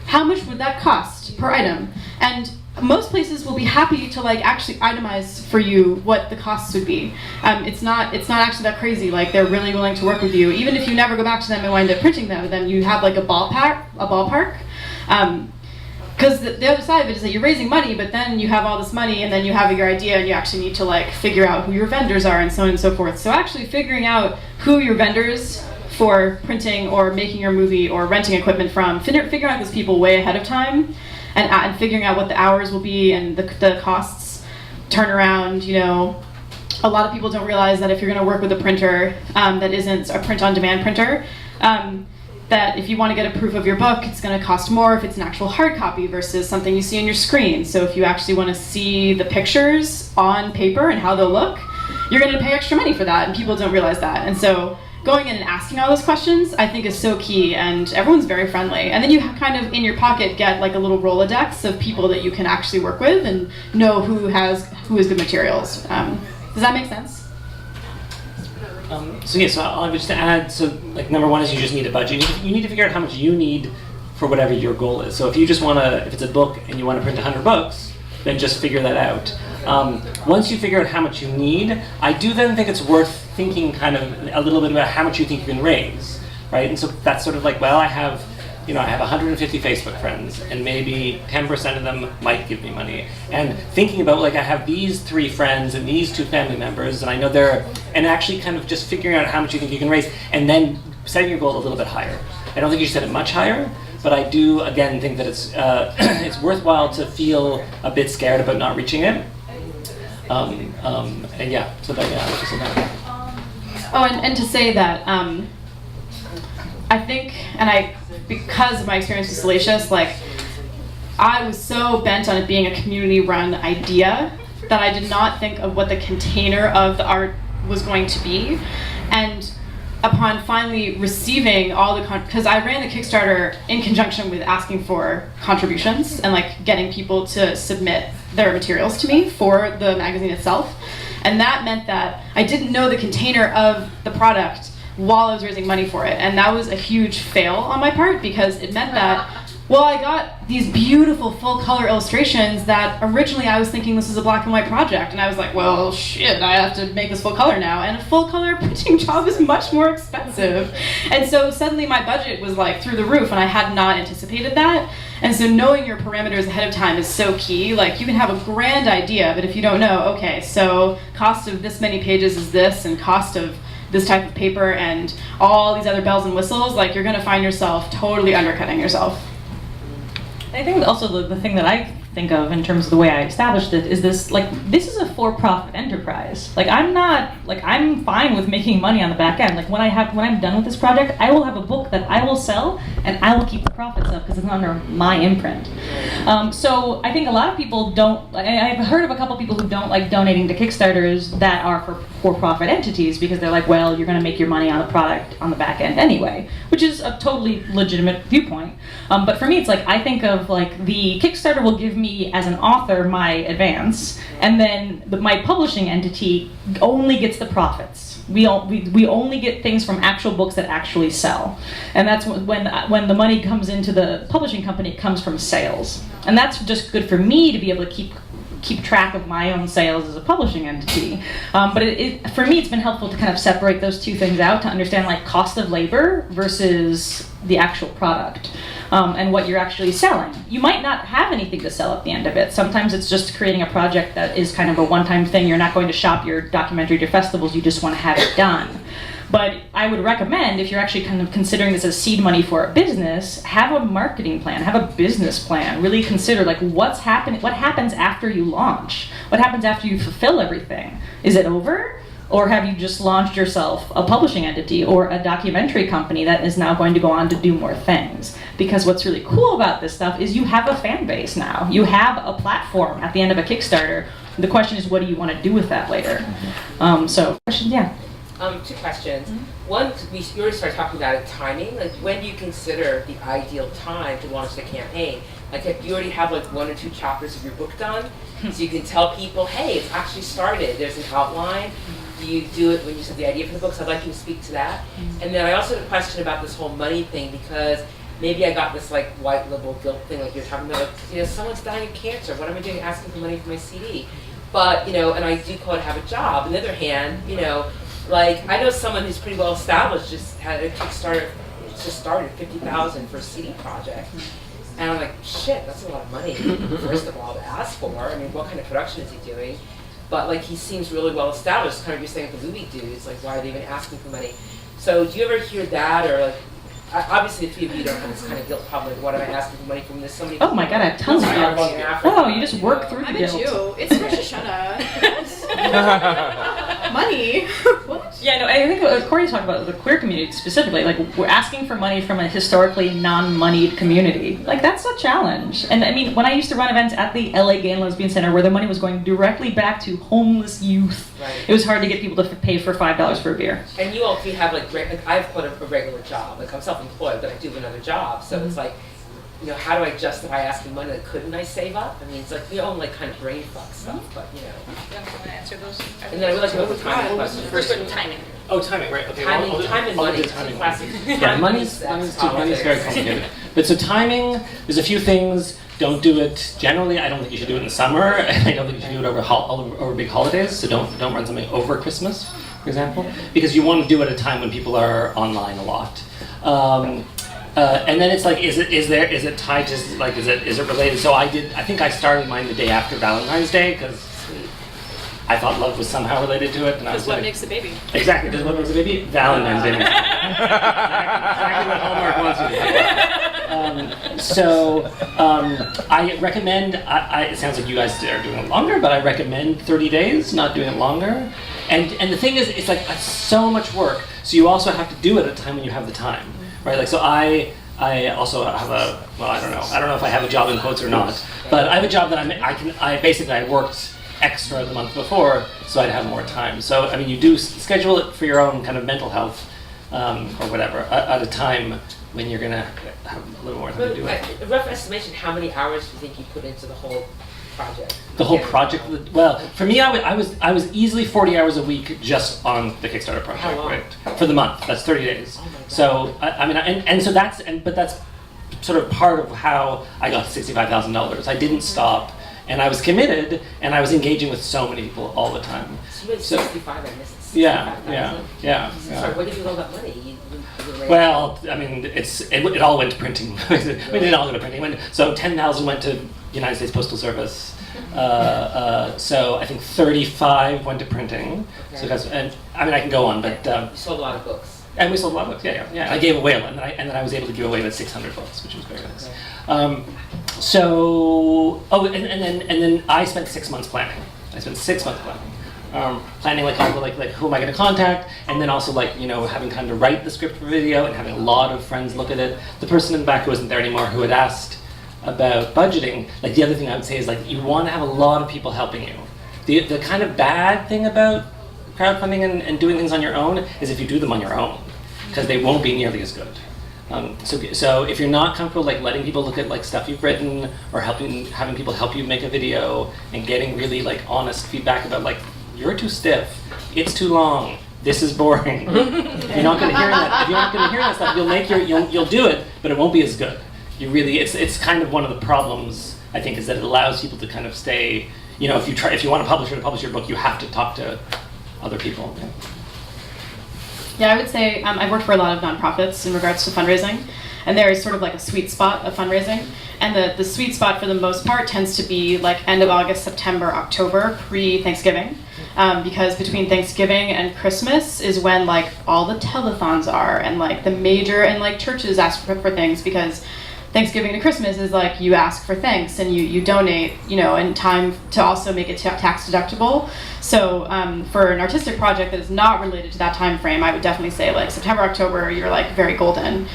S4: How much would that cost per item? And most places will be happy to actually itemize for you what the costs would be. It's not actually that crazy. They're really willing to work with you. Even if you never go back to them and wind up printing them, then you have a ballpark. Because the other side of it is that you're raising money, but then you have all this money, and then you have your idea, and you actually need to figure out who your vendors are, and so on and so forth. So actually figuring out who your vendors for printing or making your movie or renting equipment from, figuring out those people way ahead of time, and figuring out what the hours will be and the costs, turnaround. A lot of people don't realize that if you're going to work with a printer that isn't a print-on-demand printer, that if you want to get a proof of your book, it's going to cost more if it's an actual hard copy versus something you see on your screen. So if you actually want to see the pictures on paper and how they'll look, you're going to pay extra money for that, and people don't realize that. And so going in and asking all those questions, I think, is so key, and everyone's very friendly. And then you kind of, in your pocket, get like a little Rolodex of people that you can actually work with and know who has good materials. Does that make sense?
S2: So I'll just add, so like number one is you just need a budget. You need to figure out how much you need for whatever your goal is. So if you just want to, if it's a book and you want to print 100 books, then just figure that out. Once you figure out how much you need, I do then think it's worth thinking kind of a little bit about how much you think you can raise, right? And so that's sort of like, well, I have 150 Facebook friends, and maybe 10% of them might give me money. And thinking about, like, I have these 3 friends and these 2 family members, and I know and actually kind of just figuring out how much you think you can raise, and then setting your goal a little bit higher. I don't think you should set it much higher, but I do, again, think that it's it's worthwhile to feel a bit scared about not reaching it. And yeah, so that, yeah, I was just saying that.
S4: Oh, and to say that, I think, because of my experience with Salacious, like, I was so bent on it being a community-run idea that I did not think of what the container of the art was going to be. And upon finally receiving all the, because I ran the Kickstarter in conjunction with asking for contributions and like getting people to submit their materials to me for the magazine itself. And that meant that I didn't know the container of the product while I was raising money for it. And that was a huge fail on my part, because it meant that, well, I got these beautiful full color illustrations that originally I was thinking this was a black and white project. And I was like, well, shit, I have to make this full color now. And a full color printing job is much more expensive. And so suddenly my budget was like through the roof, and I had not anticipated that. And so knowing your parameters ahead of time is so key. Like, you can have a grand idea, but if you don't know, okay, so cost of this many pages is this, and cost of this type of paper and all these other bells and whistles, like, you're gonna find yourself totally undercutting yourself.
S1: I think also the thing that I think of in terms of the way I established it is this, like, this is a for-profit enterprise. Like, I'm fine with making money on the back end. Like, when I'm done with this project, I will have a book that I will sell, and I will keep the profits up because it's under my imprint. So I think a lot of people don't, I've heard of a couple people who don't like donating to Kickstarters that are for-profit entities, because they're like, well, you're gonna make your money on the product on the back end anyway, which is a totally legitimate viewpoint. But for me, it's like, I think of like, the Kickstarter will give me as an author my advance, and then my publishing entity only gets the profits. We only get things from actual books that actually sell, and that's when the money comes into the publishing company, it comes from sales, and that's just good for me to be able to keep track of my own sales as a publishing entity. But for me, it's been helpful to kind of separate those two things out, to understand like cost of labor versus the actual product, and what you're actually selling. You might not have anything to sell at the end of it. Sometimes it's just creating a project that is kind of a one-time thing. You're not going to shop your documentary to festivals, you just want to have it done. But I would recommend, if you're actually kind of considering this as seed money for a business, have a marketing plan, have a business plan. Really consider like what happens after you launch? What happens after you fulfill everything? Is it over? Or have you just launched yourself a publishing entity or a documentary company that is now going to go on to do more things? Because what's really cool about this stuff is you have a fan base now. You have a platform at the end of a Kickstarter. The question is, what do you want to do with that later? Yeah.
S3: Two questions. One, we already started talking about it, timing. Like, when do you consider the ideal time to launch the campaign? Like, if you already have like 1 or 2 chapters of your book done, so you can tell people, hey, it's actually started. There's an outline. Do you do it when you said the idea for the book? So I'd like you to speak to that. And then I also had a question about this whole money thing, because maybe I got this like white liberal guilt thing, like you're talking about, like, someone's dying of cancer. What am I doing asking for money for my CD? But, and I do call it have a job. On the other hand, like, I know someone who's pretty well established just had a Kickstarter, it's just started $50,000 for a CD project. And I'm like, shit, that's a lot of money, first of all, to ask for. I mean, what kind of production is he doing? But like, he seems really well established, kind of you're saying with the movie dudes, like, why are they even asking for money? So do you ever hear that, or like, obviously the 3 of you don't have this kind of guilt problem, like, what am I asking for money from? There's so many
S1: Oh my god, I have tons of guilt. Oh, you just work through the guilt.
S5: I bet you. It's Rosh Hashanah. Money. What?
S1: Yeah, no, I think what Cory talked about the queer community specifically, like we're asking for money from a historically non-moneyed community. Like that's a challenge. And I mean, when I used to run events at the LA Gay and Lesbian Center where the money was going directly back to homeless youth,
S3: Right.
S1: it was hard to get people to pay for $5 for a beer.
S3: And you all three have like I've got a regular job. Like I'm self-employed, but I do have another job. So it's like, you know, how do I justify asking money that couldn't I save up? I mean, it's like your own like kind of brain fuck stuff, but you know.
S1: I'm going to answer those.
S3: And then I would like to go to timing question.
S1: First one, timing.
S2: Oh, timing, right? Okay.
S3: Timing,
S2: I'll do-
S3: time and
S2: I'll
S3: money.
S2: do timing.
S3: Classic.
S2: Yeah, money's very complicated. But so timing, there's a few things. Don't do it generally. I don't think you should do it in the summer. I don't think you should do it over big holidays. So don't run something over Christmas, for example, because you want to do it at a time when people are online a lot. And then it's like, is it tied to like is it related? So I think I started mine the day after Valentine's Day because I thought love was somehow related to it, and I was
S4: What
S2: like,
S4: makes a baby?
S2: exactly. Does what makes a baby? Valentine's Day. Exactly what Hallmark wants you to do. I recommend. It sounds like you guys are doing it longer, but I recommend 30 days, not doing it longer. And the thing is, it's like it's so much work. So you also have to do it at a time when you have the time, right? Like so, I also have I don't know if I have a job in quotes or not, but I have a job that I worked extra the month before, so I'd have more time. So I mean, you do schedule it for your own kind of mental health or whatever at a time when you're gonna have a little more time to do it.
S3: A rough estimation, how many hours do you think you put into the whole project?
S2: The whole project. Well, for me, I was easily 40 hours a week just on the Kickstarter project,
S3: How long?
S2: right? For the month. That's 30 days.
S3: Oh my God.
S2: So I mean, so that's sort of part of how I got to $65,000. I didn't stop. And I was committed, and I was engaging with so many people all the time.
S3: So you had 65, I missed it.
S2: Yeah.
S3: Sorry, where did you get all that money? You
S2: Well, I mean, it all went to printing. I mean, it didn't all go to printing. So 10,000 went to United States Postal Service. So I think 35 went to printing.
S3: Okay.
S2: So and I mean, I can go on, but
S3: You sold a lot of books.
S2: and we sold a lot of books. Yeah. I gave away, and then I was able to give away about 600 books, which was very nice.
S3: Okay.
S2: And then I spent 6 months planning. I spent 6 months planning. Planning like all the like who am I going to contact, and then also like having time to write the script for video and having a lot of friends look at it. The person in the back who wasn't there anymore who had asked about budgeting, like the other thing I would say is like you want to have a lot of people helping you. The kind of bad thing about crowdfunding and doing things on your own is if you do them on your own, because they won't be nearly as good. So if you're not comfortable like letting people look at like stuff you've written or having people help you make a video and getting really like honest feedback about like you're too stiff, it's too long, this is boring. If you're not going to hear that, stuff, you'll do it, but it won't be as good. It's kind of one of the problems I think is that it allows people to kind of stay. If you want a publisher to publish your book, you have to talk to other people.
S4: Yeah, I would say I've worked for a lot of nonprofits in regards to fundraising, and there is sort of like a sweet spot of fundraising. And the sweet spot for the most part tends to be like end of August, September, October, pre-Thanksgiving. Because between Thanksgiving and Christmas is when like all the telethons are and like the major and like churches ask for things, because Thanksgiving to Christmas is like you ask for thanks and you donate, in time to also make it tax deductible. So for an artistic project that is not related to that time frame, I would definitely say like September, October, you're like very golden.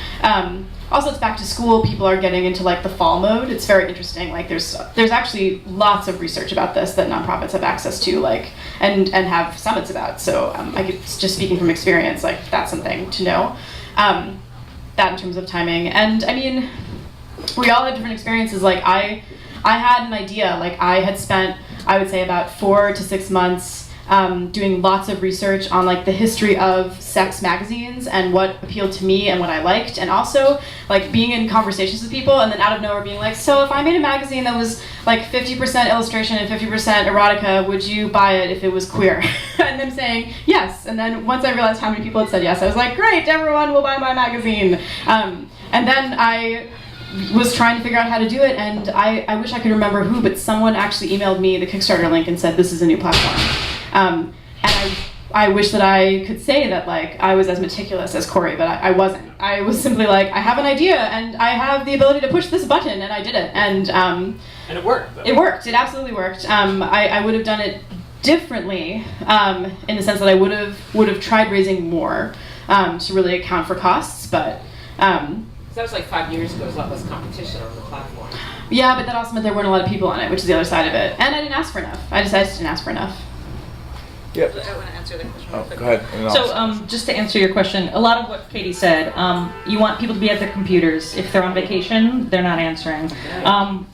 S4: Also, it's back to school. People are getting into like the fall mode. It's very interesting. Like there's actually lots of research about this that nonprofits have access to, like and have summits about. So I could just speaking from experience, like that's something to know. That in terms of timing, and I mean, we all have different experiences. Like I had an idea. Like I had spent, I would say, about 4 to 6 months doing lots of research on like the history of sex magazines and what appealed to me and what I liked, and also like being in conversations with people and then out of nowhere being like, so if I made a magazine that was like 50% illustration and 50% erotica, would you buy it if it was queer? And them saying yes. And then once I realized how many people had said yes, I was like, great, everyone will buy my magazine. And then I was trying to figure out how to do it, and I wish I could remember who, but someone actually emailed me the Kickstarter link and said this is a new platform. And I wish that I could say that like I was as meticulous as Cory, but I wasn't. I was simply like, I have an idea and I have the ability to push this button, and I did it. And
S2: it worked. Though.
S4: It worked. It absolutely worked. I would have done it differently in the sense that I would have tried raising more to really account for costs, but.
S3: So that was like 5 years ago. There was a lot less competition on the platform.
S4: Yeah, but that also meant there weren't a lot of people on it, which is the other side of it. And I didn't ask for enough. I just didn't ask for enough.
S8: Yep.
S1: I want to answer that question.
S8: Oh,
S1: real quick.
S8: go ahead. And
S1: So just to answer your question, a lot of what Katie said, you want people to be at their computers. If they're on vacation, they're not answering.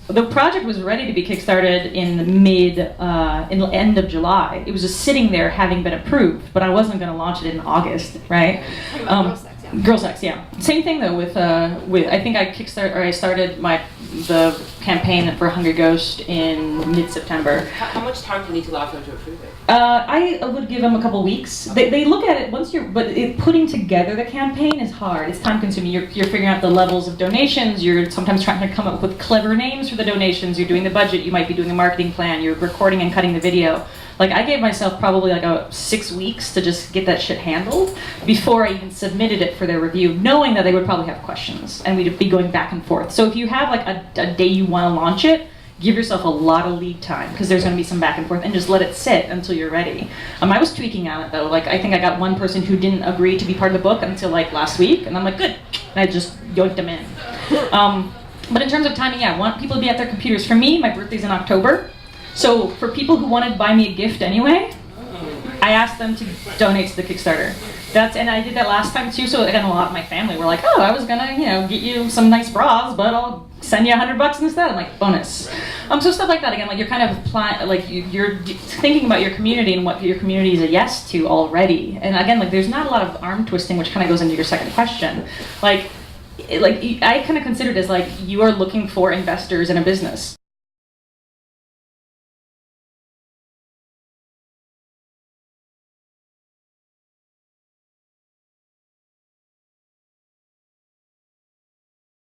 S1: The project was ready to be kickstarted in the end of July. It was just sitting there having been approved, but I wasn't going to launch it in August, right? Girl sex, yeah. Same thing though with I think I started the campaign for Hungry Ghost in mid-September.
S3: How much time do you need to allow for them to approve it?
S1: I would give them a couple weeks. They look at it putting together the campaign is hard. It's time consuming. You're figuring out the levels of donations. You're sometimes trying to come up with clever names for the donations. You're doing the budget. You might be doing a marketing plan. You're recording and cutting the video. Like I gave myself probably like 6 weeks to just get that shit handled before I even submitted it for their review, knowing that they would probably have questions and we'd be going back and forth. So if you have like a day you want to launch it, give yourself a lot of lead time because there's going to be some back and forth, and just let it sit until you're ready. I was tweaking on it though. Like I think I got one person who didn't agree to be part of the book until like last week, and I'm like, good, and I just yoinked them in. But in terms of timing, yeah, I want people to be at their computers. For me, my birthday's in October. So for people who wanted to buy me a gift anyway, I asked them to donate to the Kickstarter. And I did that last time too. So again, a lot of my family were like, "Oh, I was gonna, get you some nice bras, but I'll send you $100 instead." I'm like, bonus. So stuff like that. Again, like you're kind of you're thinking about your community and what your community is a yes to already. And again, like there's not a lot of arm twisting, which kind of goes into your second question. I kind of consider it as like you are looking for investors in a business.